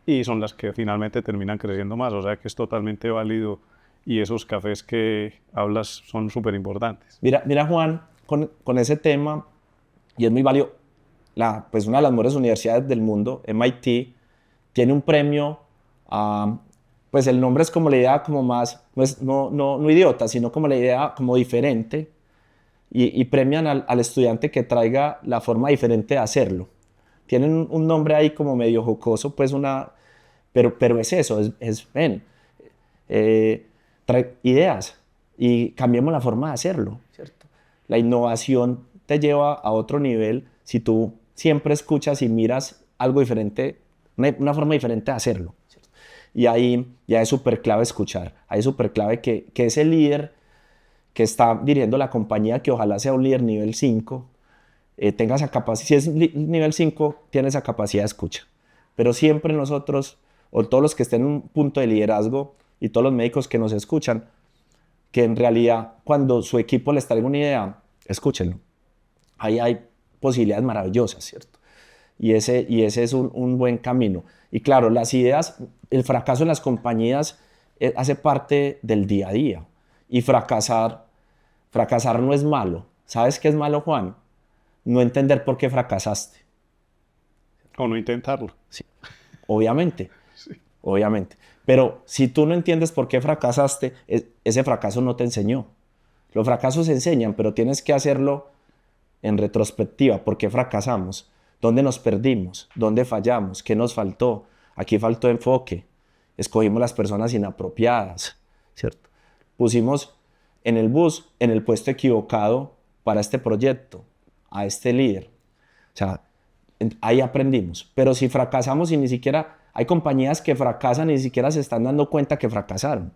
y son las que finalmente terminan creciendo más. O sea que es totalmente válido y esos cafés que hablas son súper importantes. Mira Juan, con ese tema, y es muy válido, pues una de las mejores universidades del mundo, MIT, tiene un premio pues el nombre es como la idea como más, no idiota, sino como la idea como diferente, y premian al estudiante que traiga la forma diferente de hacerlo. Tienen un nombre ahí como medio jocoso, pues pero es eso, trae ideas y cambiemos la forma de hacerlo, ¿cierto? La innovación te lleva a otro nivel si tú siempre escuchas y miras algo diferente, una forma diferente de hacerlo. Y ahí ya es súper clave escuchar. Ahí es súper clave que ese líder que está dirigiendo la compañía, que ojalá sea un líder nivel 5, tenga esa capacidad. Si es nivel 5, tiene esa capacidad de escucha. Pero siempre nosotros, o todos los que estén en un punto de liderazgo y todos los médicos que nos escuchan, que en realidad cuando su equipo les traiga una idea, escúchenlo. Ahí hay posibilidades maravillosas, ¿cierto? Y ese es un buen camino. Y claro, las ideas, el fracaso en las compañías hace parte del día a día. Y fracasar no es malo. ¿Sabes qué es malo, Juan? No entender por qué fracasaste. O no intentarlo. Sí, obviamente. Sí. Obviamente. Pero si tú no entiendes por qué fracasaste, ese fracaso no te enseñó. Los fracasos se enseñan, pero tienes que hacerlo en retrospectiva. ¿Por qué fracasamos? ¿Dónde nos perdimos? ¿Dónde fallamos? ¿Qué nos faltó? Aquí faltó enfoque. Escogimos las personas inapropiadas, ¿cierto? Pusimos en el bus, en el puesto equivocado para este proyecto, a este líder. O sea, ahí aprendimos. Pero si fracasamos y ni siquiera... Hay compañías que fracasan y ni siquiera se están dando cuenta que fracasaron,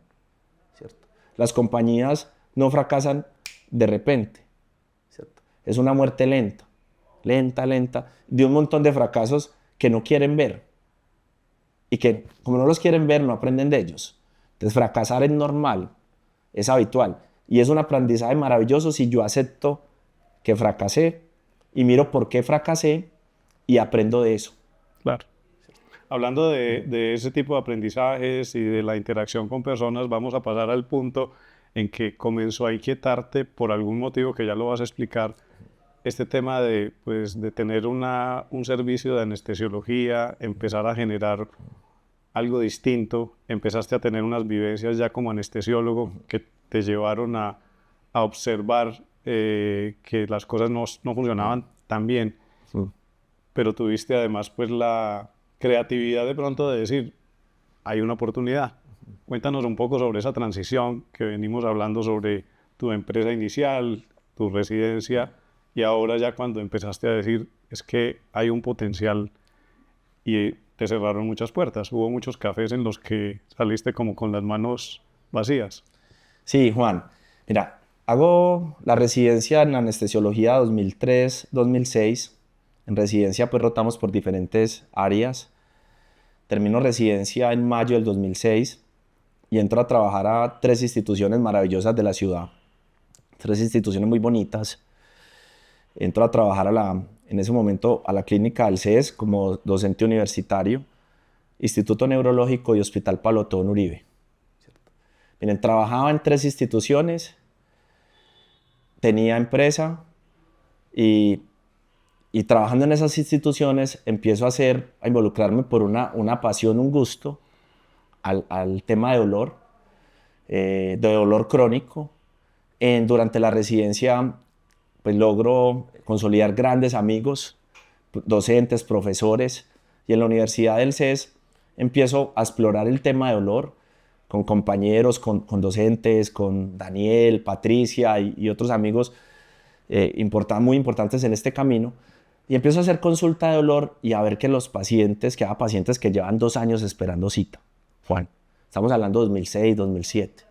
¿cierto? Las compañías no fracasan de repente, ¿cierto? Es una muerte lenta, de un montón de fracasos que no quieren ver. Y que, como no los quieren ver, no aprenden de ellos. Entonces, fracasar es normal, es habitual. Y es un aprendizaje maravilloso si yo acepto que fracasé y miro por qué fracasé y aprendo de eso. Claro. Hablando de ese tipo de aprendizajes y de la interacción con personas, vamos a pasar al punto en que comenzó a inquietarte por algún motivo que ya lo vas a explicar, este tema de, pues, de tener un servicio de anestesiología, empezar a generar algo distinto, empezaste a tener unas vivencias ya como anestesiólogo que te llevaron a observar que las cosas no funcionaban tan bien, pero tuviste además pues la creatividad de pronto de decir, hay una oportunidad. Cuéntanos un poco sobre esa transición que venimos hablando sobre tu empresa inicial, tu residencia, y ahora ya cuando empezaste a decir, es que hay un potencial y te cerraron muchas puertas. Hubo muchos cafés en los que saliste como con las manos vacías. Sí, Juan. Mira, hago la residencia en anestesiología 2003-2006. En residencia pues rotamos por diferentes áreas. Termino residencia en mayo del 2006 y entro a trabajar a 3 instituciones maravillosas de la ciudad. 3 instituciones muy bonitas. Entro a trabajar en ese momento a la clínica del CES como docente universitario, Instituto Neurológico y Hospital Pablo Tobón Uribe. Miren, trabajaba en 3 instituciones, tenía empresa y trabajando en esas instituciones empiezo a involucrarme por una pasión, un gusto al tema de dolor crónico. Durante la residencia pues logro consolidar grandes amigos, docentes, profesores, y en la Universidad del CES empiezo a explorar el tema de dolor con compañeros, con docentes, con Daniel, Patricia y otros amigos muy importantes en este camino. Y empiezo a hacer consulta de dolor y a ver que que había pacientes que llevan 2 años esperando cita. Juan, estamos hablando de 2006, 2007.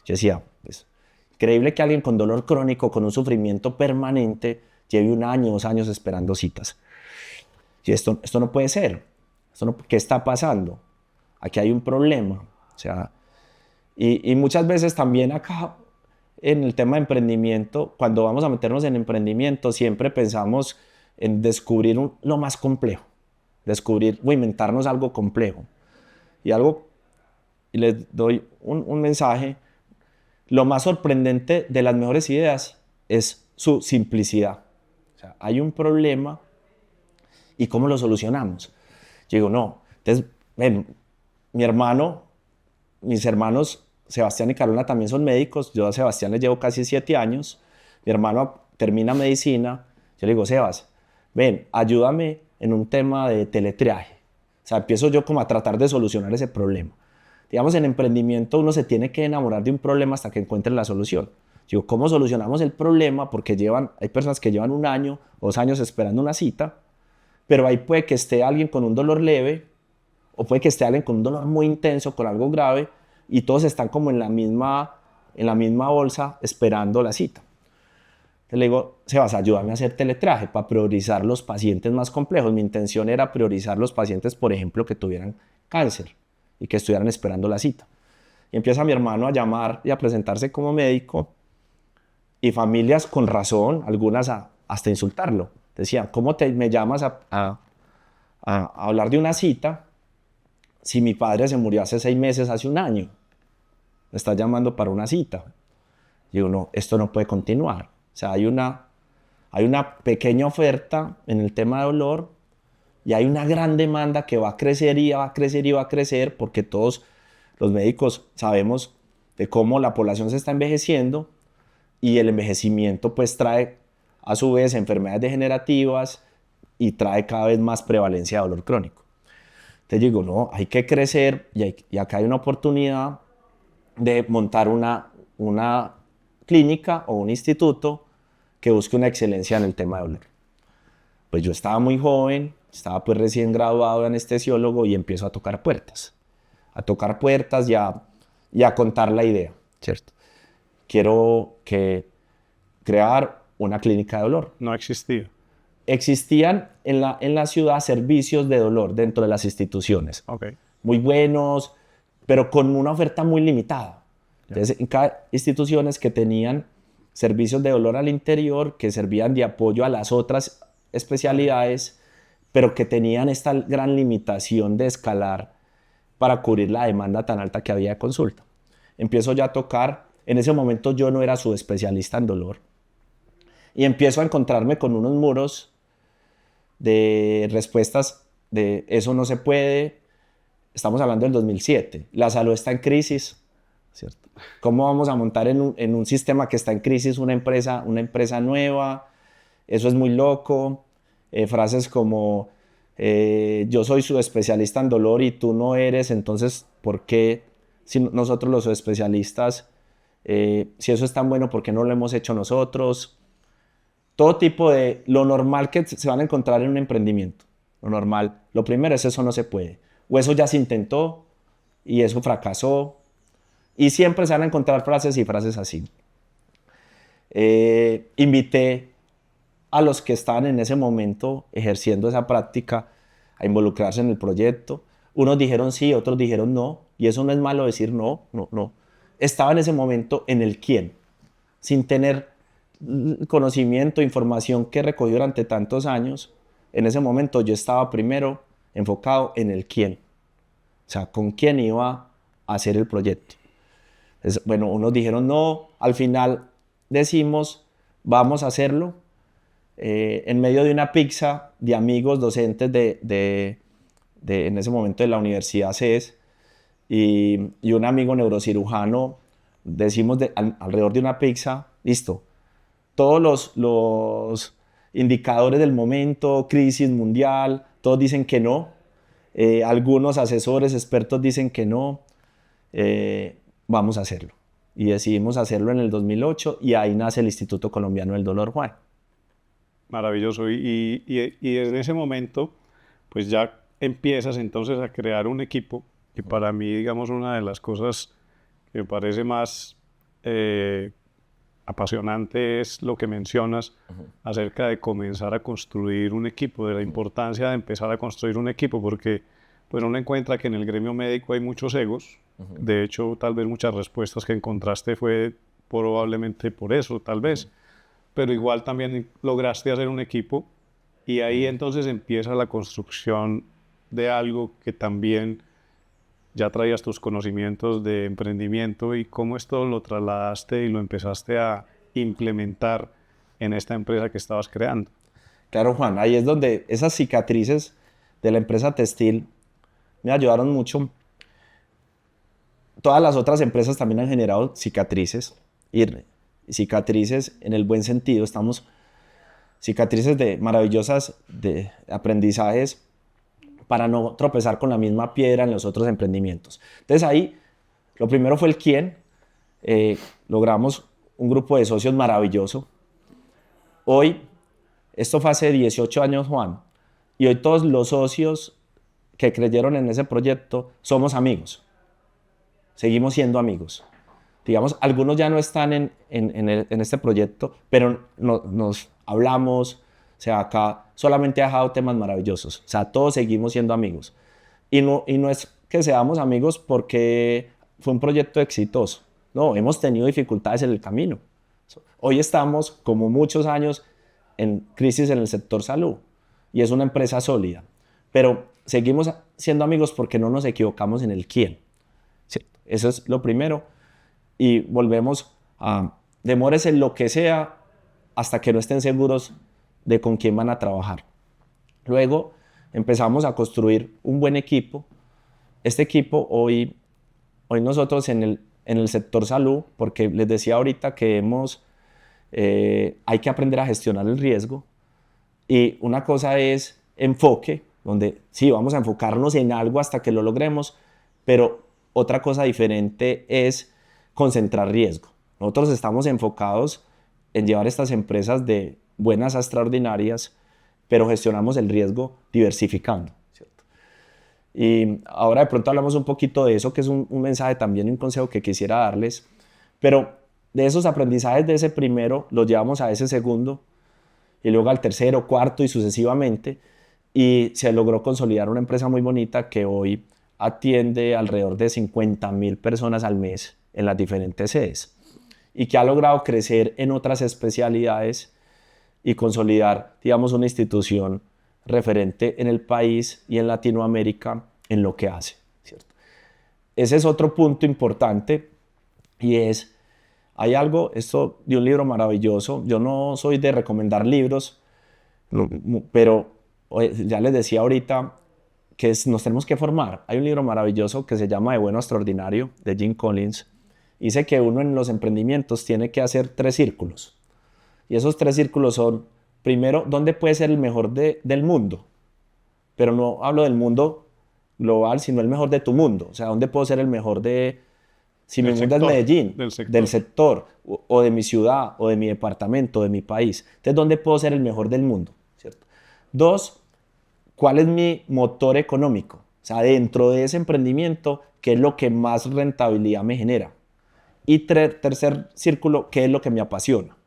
Yo decía, pues, increíble que alguien con dolor crónico, con un sufrimiento permanente, lleve 1 año, 2 años esperando citas. Y esto no puede ser. ¿Qué está pasando? Aquí hay un problema. O sea, y muchas veces también acá en el tema de emprendimiento, cuando vamos a meternos en emprendimiento, siempre pensamos en descubrir lo más complejo, descubrir o inventarnos algo complejo. Y les doy un mensaje, lo más sorprendente de las mejores ideas es su simplicidad. O sea, hay un problema y ¿cómo lo solucionamos? Yo digo, no. Entonces, ven, mis hermanos Sebastián y Carolina también son médicos. Yo a Sebastián le llevo casi 7 años. Mi hermano termina medicina. Yo le digo, Sebas, ven, ayúdame en un tema de teletriaje. O sea, empiezo yo como a tratar de solucionar ese problema. Digamos, en emprendimiento uno se tiene que enamorar de un problema hasta que encuentre la solución. Digo, ¿cómo solucionamos el problema? Porque hay personas que llevan 1 año, 2 años esperando una cita, pero ahí puede que esté alguien con un dolor leve o puede que esté alguien con un dolor muy intenso, con algo grave, y todos están como en la misma bolsa esperando la cita. Entonces le digo, Sebas, ayúdame a hacer teletraje para priorizar los pacientes más complejos. Mi intención era priorizar los pacientes, por ejemplo, que tuvieran cáncer y que estuvieran esperando la cita. Y empieza mi hermano a llamar y a presentarse como médico, y familias con razón, algunas hasta insultarlo. Decían, ¿cómo me llamas a hablar de una cita si mi padre se murió hace 6 meses, hace 1 año? Me estás llamando para una cita. Digo, no, esto no puede continuar. O sea, hay una pequeña oferta en el tema de dolor y hay una gran demanda que va a crecer y va a crecer y va a crecer, porque todos los médicos sabemos de cómo la población se está envejeciendo y el envejecimiento pues trae a su vez enfermedades degenerativas y trae cada vez más prevalencia de dolor crónico. Entonces digo, no, hay que crecer y acá hay una oportunidad de montar una clínica o un instituto que busque una excelencia en el tema de dolor. Pues yo estaba muy joven, estaba pues recién graduado de anestesiólogo y empiezo a tocar puertas y a contar la idea, ¿cierto? Quiero crear una clínica de dolor. No existía. Existían en la ciudad servicios de dolor dentro de las instituciones. Okay. Muy buenos, pero con una oferta muy limitada. Entonces, en cada instituciones que tenían servicios de dolor al interior, que servían de apoyo a las otras especialidades, pero que tenían esta gran limitación de escalar para cubrir la demanda tan alta que había de consulta. Empiezo ya a tocar, en ese momento yo no era subespecialista en dolor, y empiezo a encontrarme con unos muros de respuestas de eso no se puede. Estamos hablando del 2007, la salud está en crisis, ¿cierto? ¿Cómo vamos a montar en un sistema que está en crisis una empresa nueva? Eso es muy loco. Frases como yo soy subespecialista en dolor y tú no eres, entonces ¿por qué si nosotros los subespecialistas, si eso es tan bueno, ¿por qué no lo hemos hecho nosotros? Todo tipo de lo normal que se van a encontrar en un emprendimiento. Lo normal. Lo primero es eso no se puede. O eso ya se intentó y eso fracasó. Y siempre se van a encontrar frases y frases así. Invité a los que estaban en ese momento ejerciendo esa práctica a involucrarse en el proyecto. Unos dijeron sí, otros dijeron no. Y eso no es malo decir no, no, no. Estaba en ese momento en el quién, sin tener conocimiento, información que recogió durante tantos años. En ese momento yo estaba primero enfocado en el quién, o sea, con quién iba a hacer el proyecto. Entonces, bueno, unos dijeron no, al final decimos vamos a hacerlo en medio de una pizza de amigos docentes en ese momento de la Universidad CES y un amigo neurocirujano, decimos alrededor de una pizza, listo. Todos los indicadores del momento, crisis mundial, todos dicen que no. Algunos asesores, expertos dicen que no. Vamos a hacerlo. Y decidimos hacerlo en el 2008 y ahí nace el Instituto Colombiano del Dolor, Juan. Maravilloso. Y en ese momento, pues ya empiezas entonces a crear un equipo. Y para mí, digamos, una de las cosas que me parece más apasionante es lo que mencionas acerca de comenzar a construir un equipo, de la importancia de empezar a construir un equipo, porque pues uno encuentra que en el gremio médico hay muchos egos. De hecho, tal vez muchas respuestas que encontraste fue probablemente por eso, tal vez, pero igual también lograste hacer un equipo y ahí entonces empieza la construcción de algo que también ya traías tus conocimientos de emprendimiento y cómo esto lo trasladaste y lo empezaste a implementar en esta empresa que estabas creando. Claro, Juan, ahí es donde esas cicatrices de la empresa textil me ayudaron mucho. Todas las otras empresas también han generado cicatrices, y cicatrices en el buen sentido, cicatrices maravillosas de aprendizajes para no tropezar con la misma piedra en los otros emprendimientos. Entonces ahí, lo primero fue el quién. Logramos un grupo de socios maravilloso. Hoy, esto fue hace 18 años, Juan, y hoy todos los socios que creyeron en ese proyecto somos amigos. Seguimos siendo amigos. Digamos, algunos ya no están en este proyecto, pero nos hablamos. O sea, acá solamente ha dejado temas maravillosos. O sea, todos seguimos siendo amigos. Y no es que seamos amigos porque fue un proyecto exitoso. No, hemos tenido dificultades en el camino. Hoy estamos, como muchos años, en crisis en el sector salud. Y es una empresa sólida. Pero seguimos siendo amigos porque no nos equivocamos en el quién. ¿Sí? Eso es lo primero. Y volvemos a demórese lo que sea hasta que no estén seguros de con quién van a trabajar. Luego empezamos a construir un buen equipo. Este equipo hoy nosotros en el sector salud, porque les decía ahorita que hay que aprender a gestionar el riesgo. Y una cosa es enfoque, donde sí, vamos a enfocarnos en algo hasta que lo logremos, pero otra cosa diferente es concentrar riesgo. Nosotros estamos enfocados en llevar estas empresas de buenas a extraordinarias, pero gestionamos el riesgo diversificando, ¿cierto? Y ahora de pronto hablamos un poquito de eso, que es un mensaje también, un consejo que quisiera darles, pero de esos aprendizajes de ese primero los llevamos a ese segundo y luego al tercero, cuarto y sucesivamente, y se logró consolidar una empresa muy bonita que hoy atiende alrededor de 50.000 personas al mes en las diferentes sedes y que ha logrado crecer en otras especialidades y consolidar, digamos, una institución referente en el país y en Latinoamérica en lo que hace, ¿cierto? Ese es otro punto importante y es, hay algo, esto de un libro maravilloso, yo no soy de recomendar libros, pero ya les decía ahorita que nos tenemos que formar. Hay un libro maravilloso que se llama De bueno a extraordinario, de Jim Collins. Dice que uno en los emprendimientos tiene que hacer 3 círculos. Y esos 3 círculos son, primero, ¿dónde puede ser el mejor del mundo? Pero no hablo del mundo global, sino el mejor de tu mundo. O sea, ¿dónde puedo ser el mejor si mi mundo es Medellín, del sector, o de mi ciudad, o de mi departamento, de mi país? Entonces, ¿dónde puedo ser el mejor del mundo? ¿Cierto? 2, ¿cuál es mi motor económico? O sea, dentro de ese emprendimiento, ¿qué es lo que más rentabilidad me genera? Y tercer círculo, ¿qué es lo que me apasiona?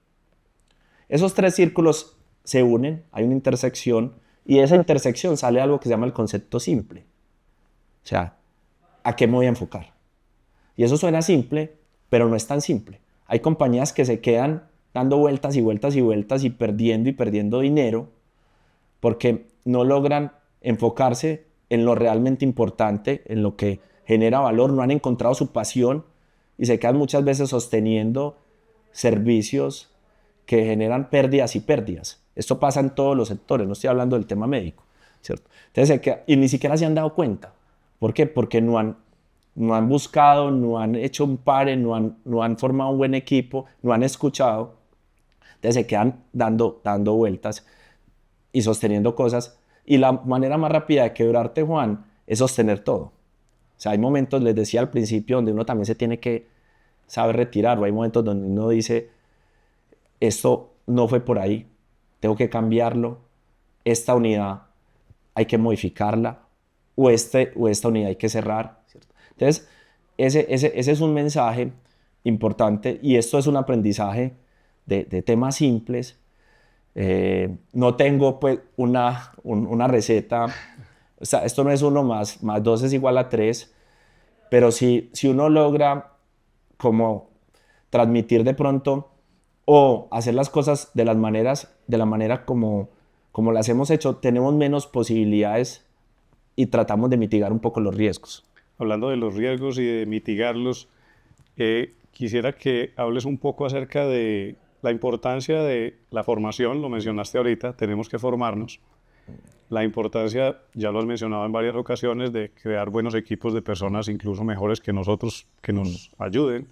Esos 3 círculos se unen, hay una intersección, y de esa intersección sale algo que se llama el concepto simple. O sea, ¿a qué me voy a enfocar? Y eso suena simple, pero no es tan simple. Hay compañías que se quedan dando vueltas y vueltas y vueltas y perdiendo dinero porque no logran enfocarse en lo realmente importante, en lo que genera valor, no han encontrado su pasión y se quedan muchas veces sosteniendo servicios que generan pérdidas y pérdidas. Esto pasa en todos los sectores, no estoy hablando del tema médico, ¿cierto? Entonces, y ni siquiera se han dado cuenta. ¿Por qué? Porque no han buscado, no han hecho un pare, no han formado un buen equipo, no han escuchado. Entonces se quedan dando vueltas y sosteniendo cosas. Y la manera más rápida de quebrarte, Juan, es sostener todo. O sea, hay momentos, les decía al principio, donde uno también se tiene que saber retirar, o hay momentos donde uno dice, esto no fue por ahí, tengo que cambiarlo, esta unidad hay que modificarla, o esta unidad hay que cerrar, ¿cierto? Entonces, ese es un mensaje importante y esto es un aprendizaje de temas simples. No tengo pues una receta, o sea, esto no es 1 más 2 es igual a 3, pero si uno logra como transmitir de pronto o hacer las cosas de la manera como las hemos hecho, tenemos menos posibilidades y tratamos de mitigar un poco los riesgos. Hablando de los riesgos y de mitigarlos, quisiera que hables un poco acerca de la importancia de la formación, lo mencionaste ahorita, tenemos que formarnos. La importancia, ya lo has mencionado en varias ocasiones, de crear buenos equipos de personas incluso mejores que nosotros, que nos ayuden.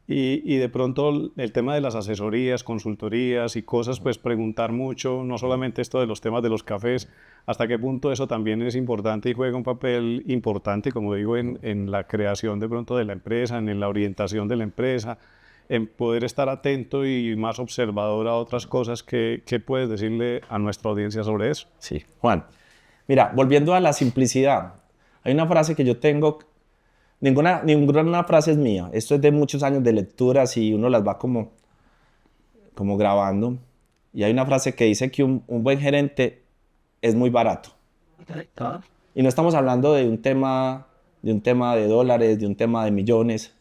Y de pronto el tema de las asesorías, consultorías y cosas, pues preguntar mucho, no solamente esto de los temas de los cafés, hasta qué punto eso también es importante y juega un papel importante, como digo, en la creación de pronto de la empresa, en la orientación de la empresa, en poder estar atento y más observador a otras cosas. ¿Qué puedes decirle a nuestra audiencia sobre eso? Sí, Juan. Mira, volviendo a la simplicidad, hay una frase que yo tengo. Ninguna frase es mía. Esto es de muchos años de lecturas y uno las va como grabando. Y hay una frase que dice que un buen gerente es muy barato. Y no estamos hablando de un tema de dólares, de un tema de millones.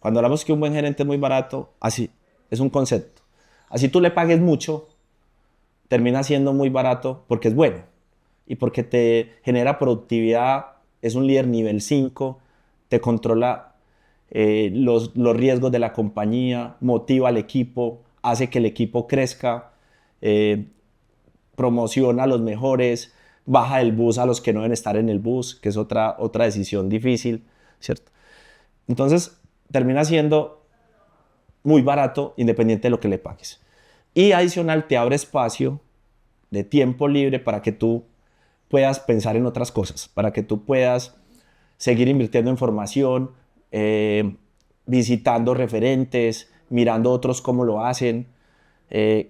Cuando hablamos que un buen gerente es muy barato, así es un concepto. Así tú le pagues mucho, termina siendo muy barato porque es bueno y porque te genera productividad, es un líder nivel 5, te controla los riesgos de la compañía, motiva al equipo, hace que el equipo crezca, promociona a los mejores, baja del bus a los que no deben estar en el bus, que es otra decisión difícil, ¿cierto? Entonces, termina siendo muy barato independiente de lo que le pagues. Y adicional, te abre espacio de tiempo libre para que tú puedas pensar en otras cosas, para que tú puedas seguir invirtiendo en formación, visitando referentes, mirando otros cómo lo hacen,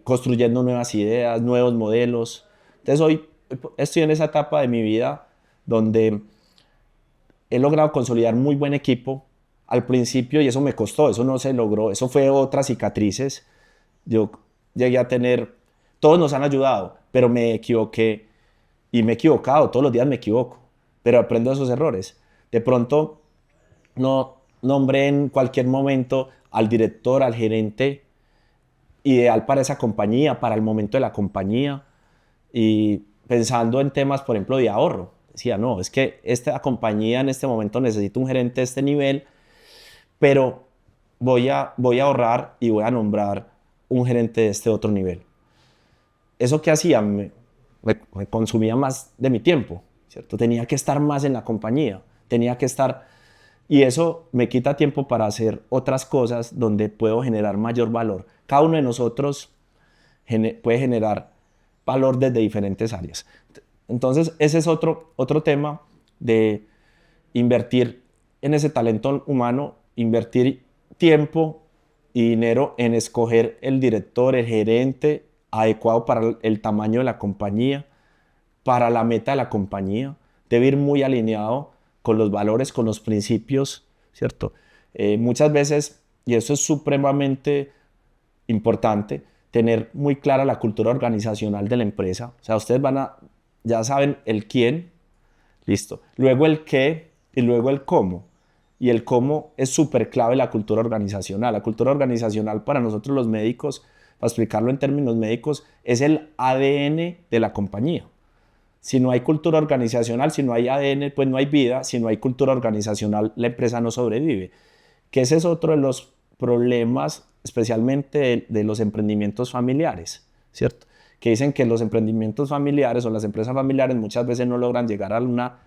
construyendo nuevas ideas, nuevos modelos. Entonces hoy estoy en esa etapa de mi vida donde he logrado consolidar muy buen equipo. Al principio, y eso me costó, eso no se logró, eso fue otras cicatrices. Yo llegué a tener, todos nos han ayudado, pero me equivoqué y me he equivocado, todos los días me equivoco, pero aprendo de esos errores. De pronto no nombré en cualquier momento al director, al gerente ideal para esa compañía, para el momento de la compañía, y pensando en temas, por ejemplo, de ahorro. Decía, no, es que esta compañía en este momento necesita un gerente de este nivel, pero voy a ahorrar y voy a nombrar un gerente de este otro nivel. ¿Eso qué hacía? Me consumía más de mi tiempo, ¿cierto? Tenía que estar más en la compañía, tenía que estar... Y eso me quita tiempo para hacer otras cosas donde puedo generar mayor valor. Cada uno de nosotros puede generar valor desde diferentes áreas. Entonces, ese es otro tema de invertir en ese talento humano, invertir tiempo y dinero en escoger el director, el gerente adecuado para el tamaño de la compañía, para la meta de la compañía. Debe ir muy alineado con los valores, con los principios, ¿cierto? Muchas veces, y eso es supremamente importante, tener muy clara la cultura organizacional de la empresa. O sea, ustedes ya saben el quién, listo. Luego el qué y luego el cómo. Y el cómo es súper clave la cultura organizacional. La cultura organizacional para nosotros los médicos, para explicarlo en términos médicos, es el ADN de la compañía. Si no hay cultura organizacional, si no hay ADN, pues no hay vida. Si no hay cultura organizacional, la empresa no sobrevive. Que ese es otro de los problemas, especialmente de los emprendimientos familiares, ¿cierto? Que dicen que los emprendimientos familiares o las empresas familiares muchas veces no logran llegar a una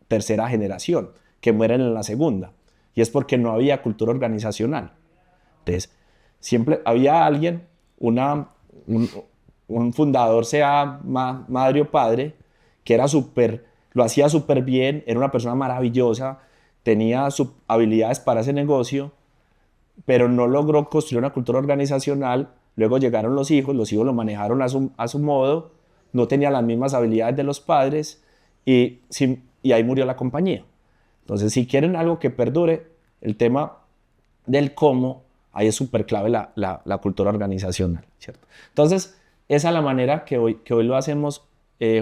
tercera generación, que mueren en la segunda. Y es porque no había cultura organizacional. Entonces, siempre había alguien, un fundador, sea madre o padre, que era lo hacía súper bien, era una persona maravillosa, tenía habilidades para ese negocio, pero no logró construir una cultura organizacional. Luego llegaron los hijos lo manejaron a su modo, no tenía las mismas habilidades de los padres y ahí murió la compañía. Entonces, si quieren algo que perdure, el tema del cómo, ahí es súper clave la cultura organizacional, ¿cierto? Entonces, esa es la manera que hoy lo hacemos,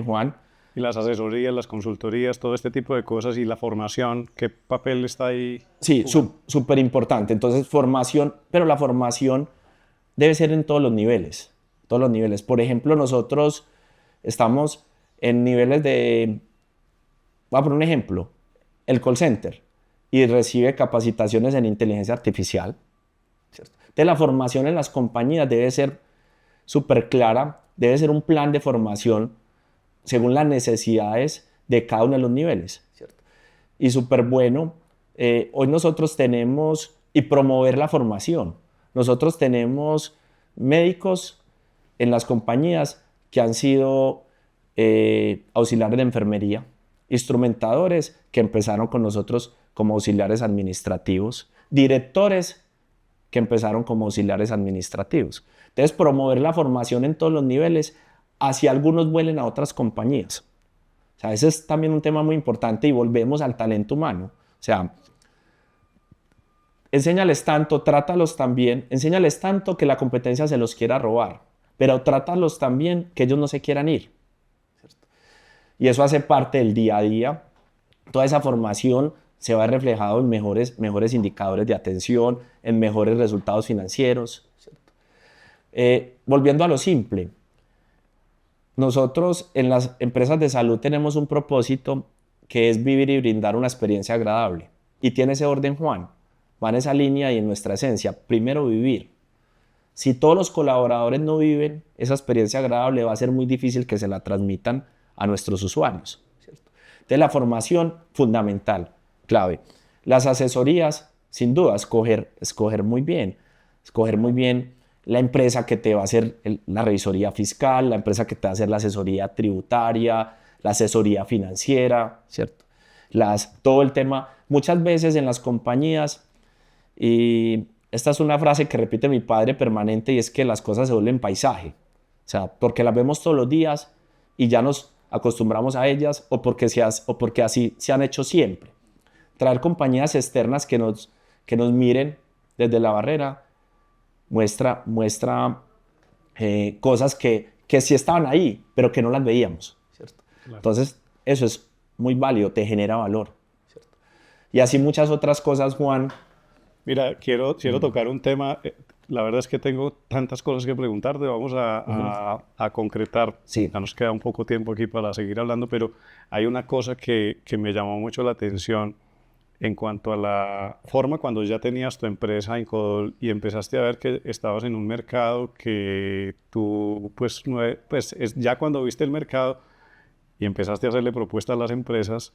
Juan. Y las asesorías, las consultorías, todo este tipo de cosas y la formación, ¿qué papel está ahí? Sí, súper importante. Entonces, formación, pero la formación debe ser en todos los niveles. Todos los niveles. Por ejemplo, nosotros estamos en niveles voy a poner un ejemplo, el call center, y recibe capacitaciones en inteligencia artificial, ¿cierto? Entonces, la formación en las compañías debe ser súper clara, debe ser un plan de formación según las necesidades de cada uno de los niveles, ¿cierto? Y súper bueno, hoy nosotros tenemos, y promover la formación, nosotros tenemos médicos en las compañías que han sido auxiliares de enfermería, instrumentadores que empezaron con nosotros como auxiliares administrativos, directores que empezaron como auxiliares administrativos. Entonces, promover la formación en todos los niveles, así algunos vuelen a otras compañías. O sea, ese es también un tema muy importante y volvemos al talento humano. O sea, enséñales tanto, trátalos también, enséñales tanto que la competencia se los quiera robar, pero trátalos también que ellos no se quieran ir, ¿cierto? Y eso hace parte del día a día. Toda esa formación se va reflejado en mejores indicadores de atención, en mejores resultados financieros, ¿cierto? Volviendo a lo simple, nosotros en las empresas de salud tenemos un propósito que es vivir y brindar una experiencia agradable. Y tiene ese orden, Juan. Va en esa línea y en nuestra esencia. Primero, vivir. Si todos los colaboradores no viven esa experiencia agradable, va a ser muy difícil que se la transmitan a nuestros usuarios, ¿cierto? Entonces, la formación, fundamental, clave. Las asesorías, sin duda, escoger muy bien. Escoger muy bien la empresa que te va a hacer la revisoría fiscal, la empresa que te va a hacer la asesoría tributaria, la asesoría financiera, ¿cierto? Todo el tema, muchas veces en las compañías, y esta es una frase que repite mi padre permanente, y es que las cosas se vuelven paisaje. O sea, porque las vemos todos los días y ya nos acostumbramos a ellas, o porque así se han hecho siempre. Traer compañías externas que nos miren desde la barrera muestra cosas que sí estaban ahí, pero que no las veíamos, ¿cierto? Claro. Entonces, eso es muy válido, te genera valor, ¿cierto? Y así muchas otras cosas, Juan. Mira, quiero tocar un tema. La verdad es que tengo tantas cosas que preguntarte. Vamos a concretar. Sí. Ya nos queda un poco tiempo aquí para seguir hablando, pero hay una cosa que me llamó mucho la atención en cuanto a la forma cuando ya tenías tu empresa Incodol y empezaste a ver que estabas en un mercado que tú, pues, ya cuando viste el mercado y empezaste a hacerle propuestas a las empresas,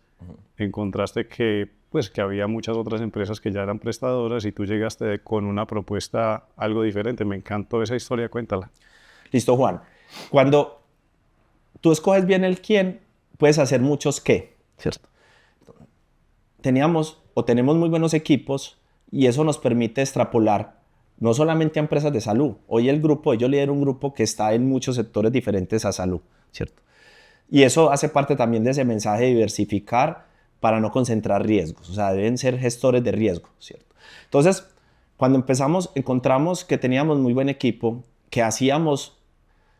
encontraste que, pues, que había muchas otras empresas que ya eran prestadoras y tú llegaste con una propuesta algo diferente. Me encantó esa historia, cuéntala. Listo, Juan. Cuando tú escoges bien el quién, puedes hacer muchos qué, ¿cierto? Teníamos o tenemos muy buenos equipos y eso nos permite extrapolar no solamente a empresas de salud. Hoy yo lidero un grupo que está en muchos sectores diferentes a salud, ¿cierto? Y eso hace parte también de ese mensaje de diversificar para no concentrar riesgos. O sea, deben ser gestores de riesgo, ¿cierto? Entonces, cuando empezamos, encontramos que teníamos muy buen equipo, que hacíamos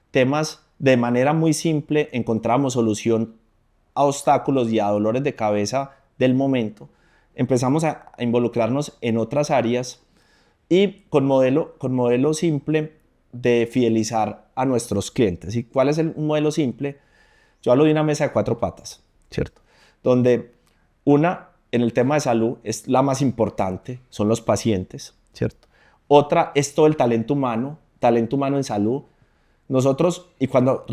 temas de manera muy simple, encontramos solución a obstáculos y a dolores de cabeza del momento. Empezamos a involucrarnos en otras áreas y con modelo simple de fidelizar a nuestros clientes. ¿Y cuál es el modelo simple? Yo hablo de una mesa de 4 patas, ¿cierto? Donde una, en el tema de salud, es la más importante, son los pacientes, ¿cierto? Otra es todo el talento humano en salud. Nosotros, y cuando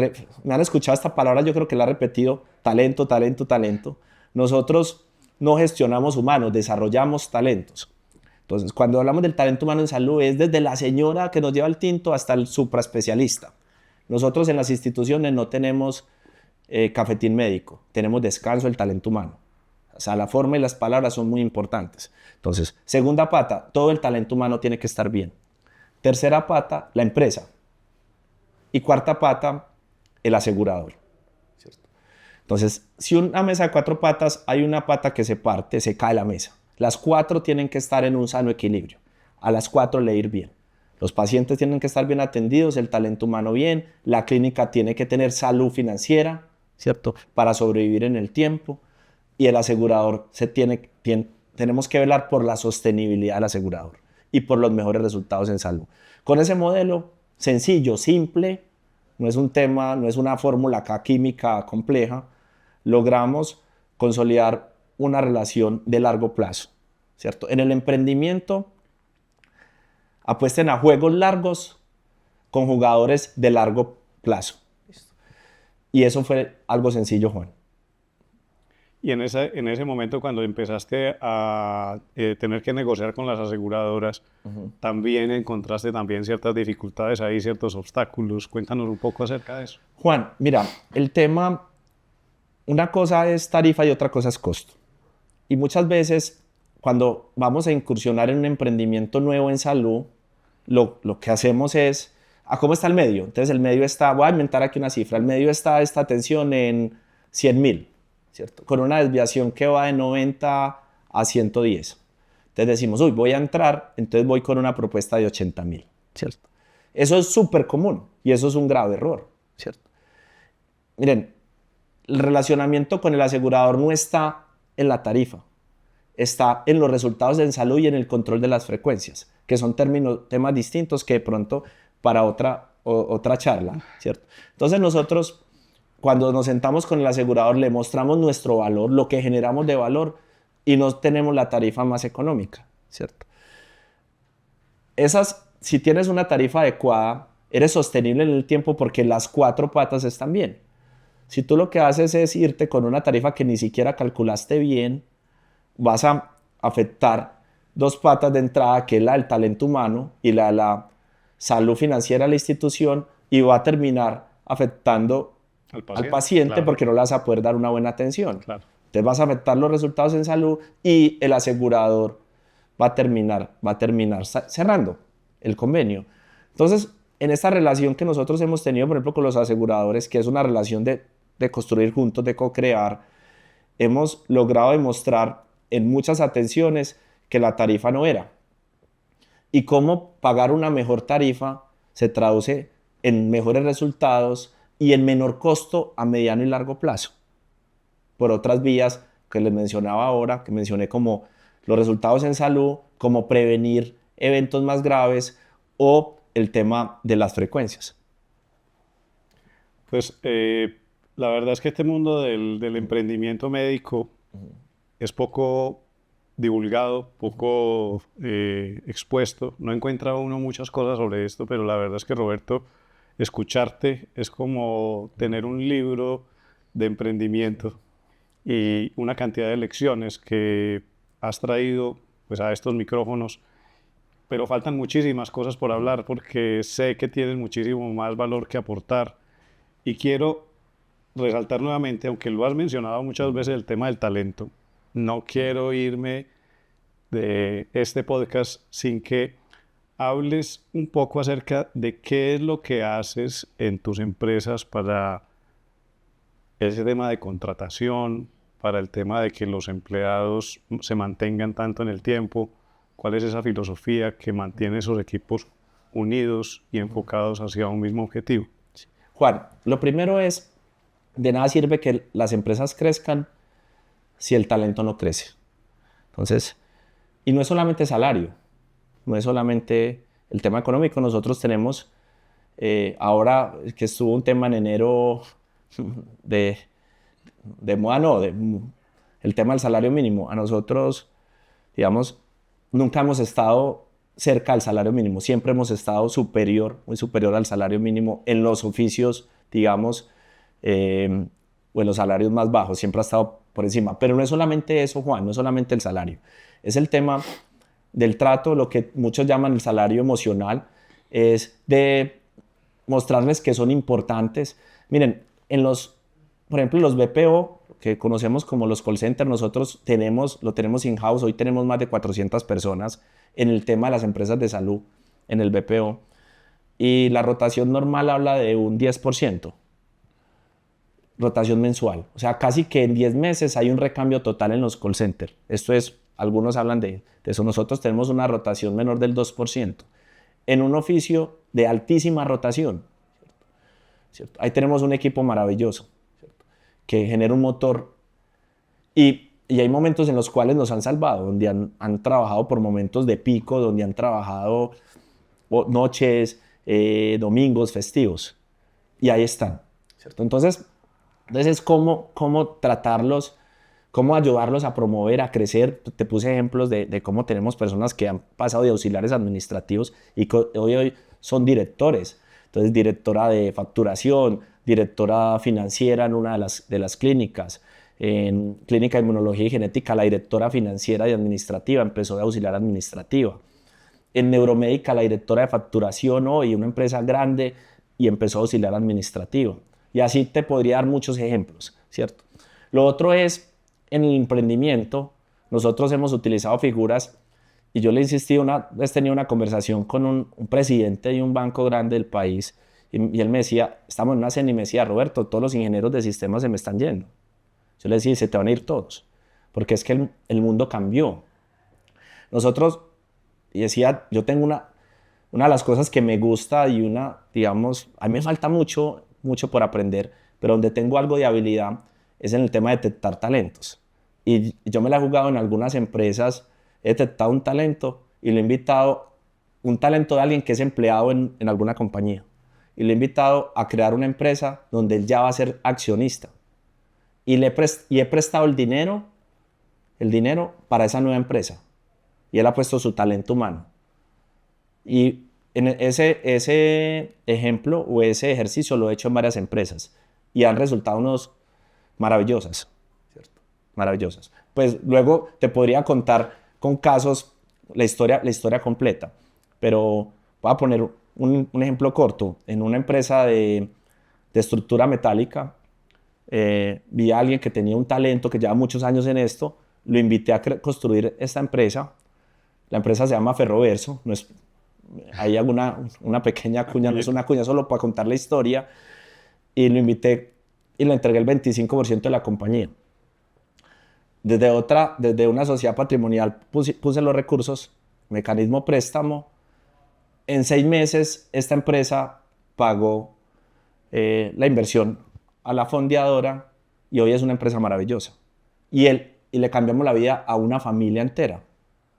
me han escuchado esta palabra, yo creo que la he repetido, talento, talento, talento. Nosotros no gestionamos humanos, desarrollamos talentos. Entonces, cuando hablamos del talento humano en salud, es desde la señora que nos lleva el tinto hasta el supraespecialista. Nosotros en las instituciones no tenemos cafetín médico, tenemos descanso del talento humano. O sea, la forma y las palabras son muy importantes. Entonces, segunda pata, todo el talento humano tiene que estar bien. Tercera pata, la empresa. Y cuarta pata, el asegurador. ¿Cierto? Entonces, si una mesa de 4 patas, hay una pata que se parte, se cae la mesa. Las 4 tienen que estar en un sano equilibrio. A las 4 le ir bien. Los pacientes tienen que estar bien atendidos, el talento humano bien, la clínica tiene que tener salud financiera, ¿cierto? Para sobrevivir en el tiempo. Y el asegurador tenemos que velar por la sostenibilidad del asegurador y por los mejores resultados en salud. Con ese modelo sencillo, simple, no es un tema, no es una fórmula acá química compleja, logramos consolidar una relación de largo plazo, ¿cierto? En el emprendimiento, apuesten a juegos largos con jugadores de largo plazo. Y eso fue algo sencillo, Juan. Y en ese momento, cuando empezaste a tener que negociar con las aseguradoras, también encontraste también ciertas dificultades ahí, ciertos obstáculos. Cuéntanos un poco acerca de eso. Juan, mira, el tema, una cosa es tarifa y otra cosa es costo. Y muchas veces, cuando vamos a incursionar en un emprendimiento nuevo en salud, lo que hacemos es, ¿cómo está el medio? Entonces el medio está, voy a inventar aquí una cifra, el medio está esta atención en 100.000, ¿cierto? Con una desviación que va de 90 a 110. Entonces decimos, uy, voy a entrar, entonces voy con una propuesta de 80.000, ¿cierto? Eso es súper común y eso es un grave error, ¿cierto? Miren, el relacionamiento con el asegurador no está en la tarifa, está en los resultados en salud y en el control de las frecuencias, que son temas distintos que de pronto para otra charla, ¿cierto? Entonces nosotros, cuando nos sentamos con el asegurador, le mostramos nuestro valor, lo que generamos de valor y no tenemos la tarifa más económica, ¿cierto? Si tienes una tarifa adecuada, eres sostenible en el tiempo porque las 4 patas están bien. Si tú lo que haces es irte con una tarifa que ni siquiera calculaste bien, vas a afectar 2 patas de entrada, que es la del talento humano y la salud financiera de la institución, y va a terminar afectando al paciente claro, porque no le vas a poder dar una buena atención. Claro. Entonces vas a afectar los resultados en salud y el asegurador va a terminar cerrando el convenio. Entonces, en esta relación que nosotros hemos tenido, por ejemplo, con los aseguradores, que es una relación de construir juntos, de co-crear, hemos logrado demostrar en muchas atenciones que la tarifa no era. Y cómo pagar una mejor tarifa se traduce en mejores resultados y en menor costo a mediano y largo plazo. Por otras vías que les mencionaba ahora, que mencioné como los resultados en salud, como prevenir eventos más graves o el tema de las frecuencias. Pues la verdad es que este mundo del emprendimiento médico es poco divulgado, poco expuesto. No encuentra uno muchas cosas sobre esto, pero la verdad es que, Roberto, escucharte es como tener un libro de emprendimiento y una cantidad de lecciones que has traído pues, a estos micrófonos, pero faltan muchísimas cosas por hablar porque sé que tienes muchísimo más valor que aportar y quiero resaltar nuevamente, aunque lo has mencionado muchas veces, el tema del talento. No quiero irme de este podcast sin que hables un poco acerca de qué es lo que haces en tus empresas para ese tema de contratación, para el tema de que los empleados se mantengan tanto en el tiempo. ¿Cuál es esa filosofía que mantiene esos equipos unidos y enfocados hacia un mismo objetivo? Juan, lo primero es, de nada sirve que las empresas crezcan si el talento no crece. Entonces, y no es solamente salario, no es solamente el tema económico. Nosotros tenemos, ahora que estuvo un tema en enero de moda, no, el tema del salario mínimo. A nosotros, digamos, nunca hemos estado cerca del salario mínimo, siempre hemos estado superior, muy superior al salario mínimo en los oficios, digamos, o en los salarios más bajos, siempre ha estado por encima. Pero no es solamente eso, Juan, no es solamente el salario, es el tema del trato, lo que muchos llaman el salario emocional, es de mostrarles que son importantes. Miren, por ejemplo, los BPO, que conocemos como los call centers, nosotros lo tenemos in-house. Hoy tenemos más de 400 personas en el tema de las empresas de salud, en el BPO. Y la rotación normal habla de un 10%, rotación mensual. O sea, casi que en 10 meses hay un recambio total en los call centers. Esto es, algunos hablan de eso. Nosotros tenemos una rotación menor del 2%, en un oficio de altísima rotación, ¿cierto? Ahí tenemos un equipo maravilloso, ¿cierto?, que genera un motor y hay momentos en los cuales nos han salvado, donde han trabajado por momentos de pico, donde han trabajado noches, domingos, festivos, y ahí están, ¿cierto? Entonces es cómo tratarlos, cómo ayudarlos a promover, a crecer. Te puse ejemplos de cómo tenemos personas que han pasado de auxiliares administrativos y que hoy son directores. Entonces, directora de facturación, directora financiera en una de las clínicas. En clínica de inmunología y genética, la directora financiera y administrativa empezó de auxiliar administrativa. En neuromédica, la directora de facturación hoy, una empresa grande, y empezó a auxiliar administrativa. Y así te podría dar muchos ejemplos, ¿cierto? Lo otro es, en el emprendimiento, nosotros hemos utilizado figuras, y yo le insistí, he tenido una conversación con un presidente de un banco grande del país, y él me decía, estamos en una cena, y me decía, Roberto, todos los ingenieros de sistemas se me están yendo. Yo le decía, se te van a ir todos, porque es que el mundo cambió. Nosotros, y decía, yo tengo una de las cosas que me gusta y digamos, a mí me falta mucho por aprender, pero donde tengo algo de habilidad es en el tema de detectar talentos. Y yo me la he jugado en algunas empresas, he detectado un talento y lo he invitado, un talento de alguien que es empleado en alguna compañía, y lo he invitado a crear una empresa donde él ya va a ser accionista. Y he prestado el dinero para esa nueva empresa. Y él ha puesto su talento humano. Y en ese ejemplo o ese ejercicio lo he hecho en varias empresas. Y han resultado unos maravillosas, ¿cierto? Maravillosas. Pues luego te podría contar con casos la historia completa. Pero voy a poner un ejemplo corto. En una empresa de estructura metálica, vi a alguien que tenía un talento, que lleva muchos años en esto, lo invité a construir esta empresa. La empresa se llama Ferroverso, no es, ahí hago una pequeña cuña, no es una cuña, solo para contar la historia, y lo invité y le entregué el 25% de la compañía. Desde una sociedad patrimonial puse los recursos, mecanismo préstamo. En 6 meses esta empresa pagó la inversión a la fondeadora y hoy es una empresa maravillosa. Y le cambiamos la vida a una familia entera.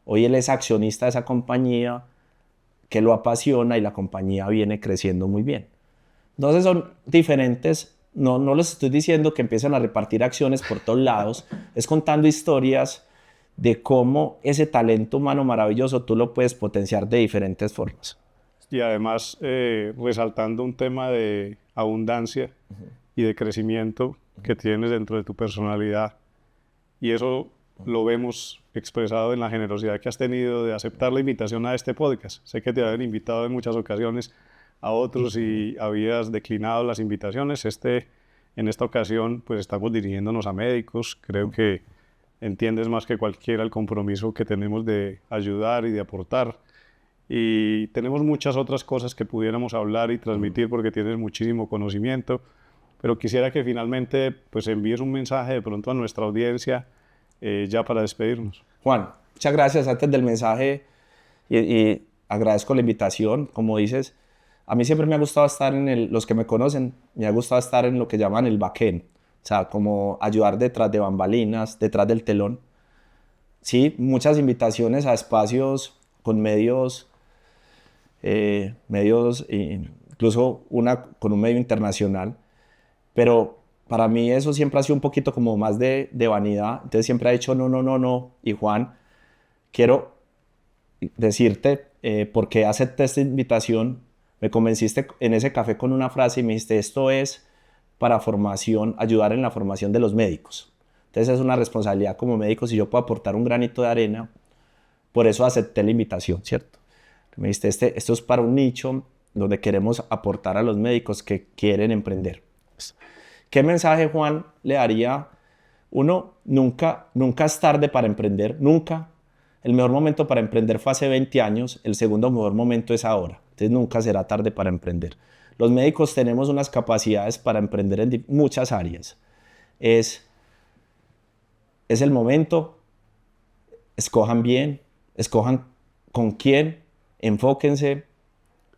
Hoy él es accionista de esa compañía que lo apasiona y la compañía viene creciendo muy bien. Entonces son diferentes, no les estoy diciendo que empiecen a repartir acciones por todos lados, es contando historias de cómo ese talento humano maravilloso tú lo puedes potenciar de diferentes formas. Y además, resaltando un tema de abundancia y de crecimiento que tienes dentro de tu personalidad. Y eso lo vemos expresado en la generosidad que has tenido de aceptar la invitación a este podcast. Sé que te habían invitado en muchas ocasiones a otros y habías declinado las invitaciones. En esta ocasión, pues estamos dirigiéndonos a médicos. Creo que entiendes más que cualquiera el compromiso que tenemos de ayudar y de aportar. Y tenemos muchas otras cosas que pudiéramos hablar y transmitir porque tienes muchísimo conocimiento, pero quisiera que finalmente pues envíes un mensaje de pronto a nuestra audiencia ya para despedirnos. Juan, muchas gracias antes del mensaje y agradezco la invitación. Como dices, a mí siempre me ha gustado estar los que me conocen, me ha gustado estar en lo que llaman el backend, o sea, como ayudar detrás de bambalinas, detrás del telón. Sí, muchas invitaciones a espacios con medios, incluso una con un medio internacional, pero para mí eso siempre ha sido un poquito como más de vanidad, entonces siempre ha dicho no, y Juan, quiero decirte por qué acepté esta invitación, me convenciste en ese café con una frase y me dijiste, esto es para formación, ayudar en la formación de los médicos, entonces es una responsabilidad como médico si yo puedo aportar un granito de arena, por eso acepté la invitación, ¿cierto? Me dijiste, esto es para un nicho donde queremos aportar a los médicos que quieren emprender. ¿Qué mensaje, Juan, le daría? Uno, nunca es tarde para emprender, nunca. El mejor momento para emprender fue hace 20 años, el segundo mejor momento es ahora. Entonces nunca será tarde para emprender. Los médicos tenemos unas capacidades para emprender en muchas áreas. Es el momento, escojan bien, escojan con quién, enfóquense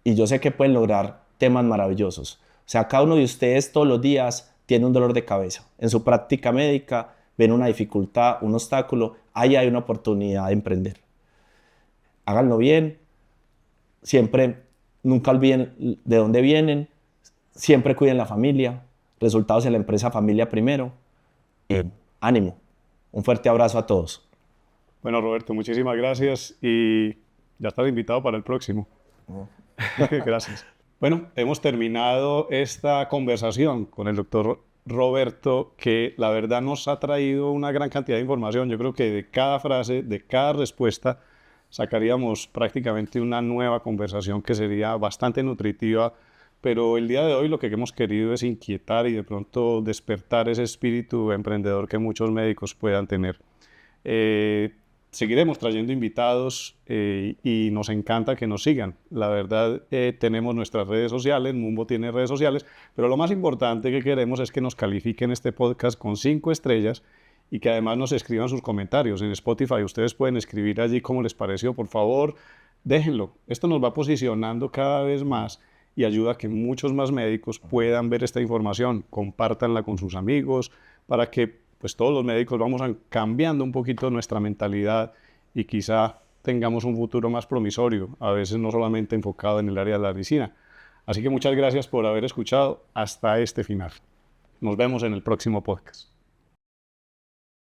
y yo sé que pueden lograr temas maravillosos. O sea, cada uno de ustedes todos los días tiene un dolor de cabeza. En su práctica médica ven una dificultad, un obstáculo, ahí hay una oportunidad de emprender. Háganlo bien, siempre, nunca olviden de dónde vienen, siempre cuiden la familia, resultados en la empresa familia primero. Y ánimo, un fuerte abrazo a todos. Bueno, Roberto, muchísimas gracias y ya estás invitado para el próximo. Gracias. Bueno, hemos terminado esta conversación con el doctor Roberto, que la verdad nos ha traído una gran cantidad de información. Yo creo que de cada frase, de cada respuesta, sacaríamos prácticamente una nueva conversación que sería bastante nutritiva, pero el día de hoy lo que hemos querido es inquietar y de pronto despertar ese espíritu emprendedor que muchos médicos puedan tener. Seguiremos trayendo invitados y nos encanta que nos sigan. La verdad, tenemos nuestras redes sociales, Mumbo tiene redes sociales, pero lo más importante que queremos es que nos califiquen este podcast con 5 estrellas y que además nos escriban sus comentarios. En Spotify ustedes pueden escribir allí cómo les pareció. Por favor, déjenlo. Esto nos va posicionando cada vez más y ayuda a que muchos más médicos puedan ver esta información. Compártanla con sus amigos para que pues todos los médicos vamos cambiando un poquito nuestra mentalidad y quizá tengamos un futuro más promisorio, a veces no solamente enfocado en el área de la medicina. Así que muchas gracias por haber escuchado hasta este final. Nos vemos en el próximo podcast.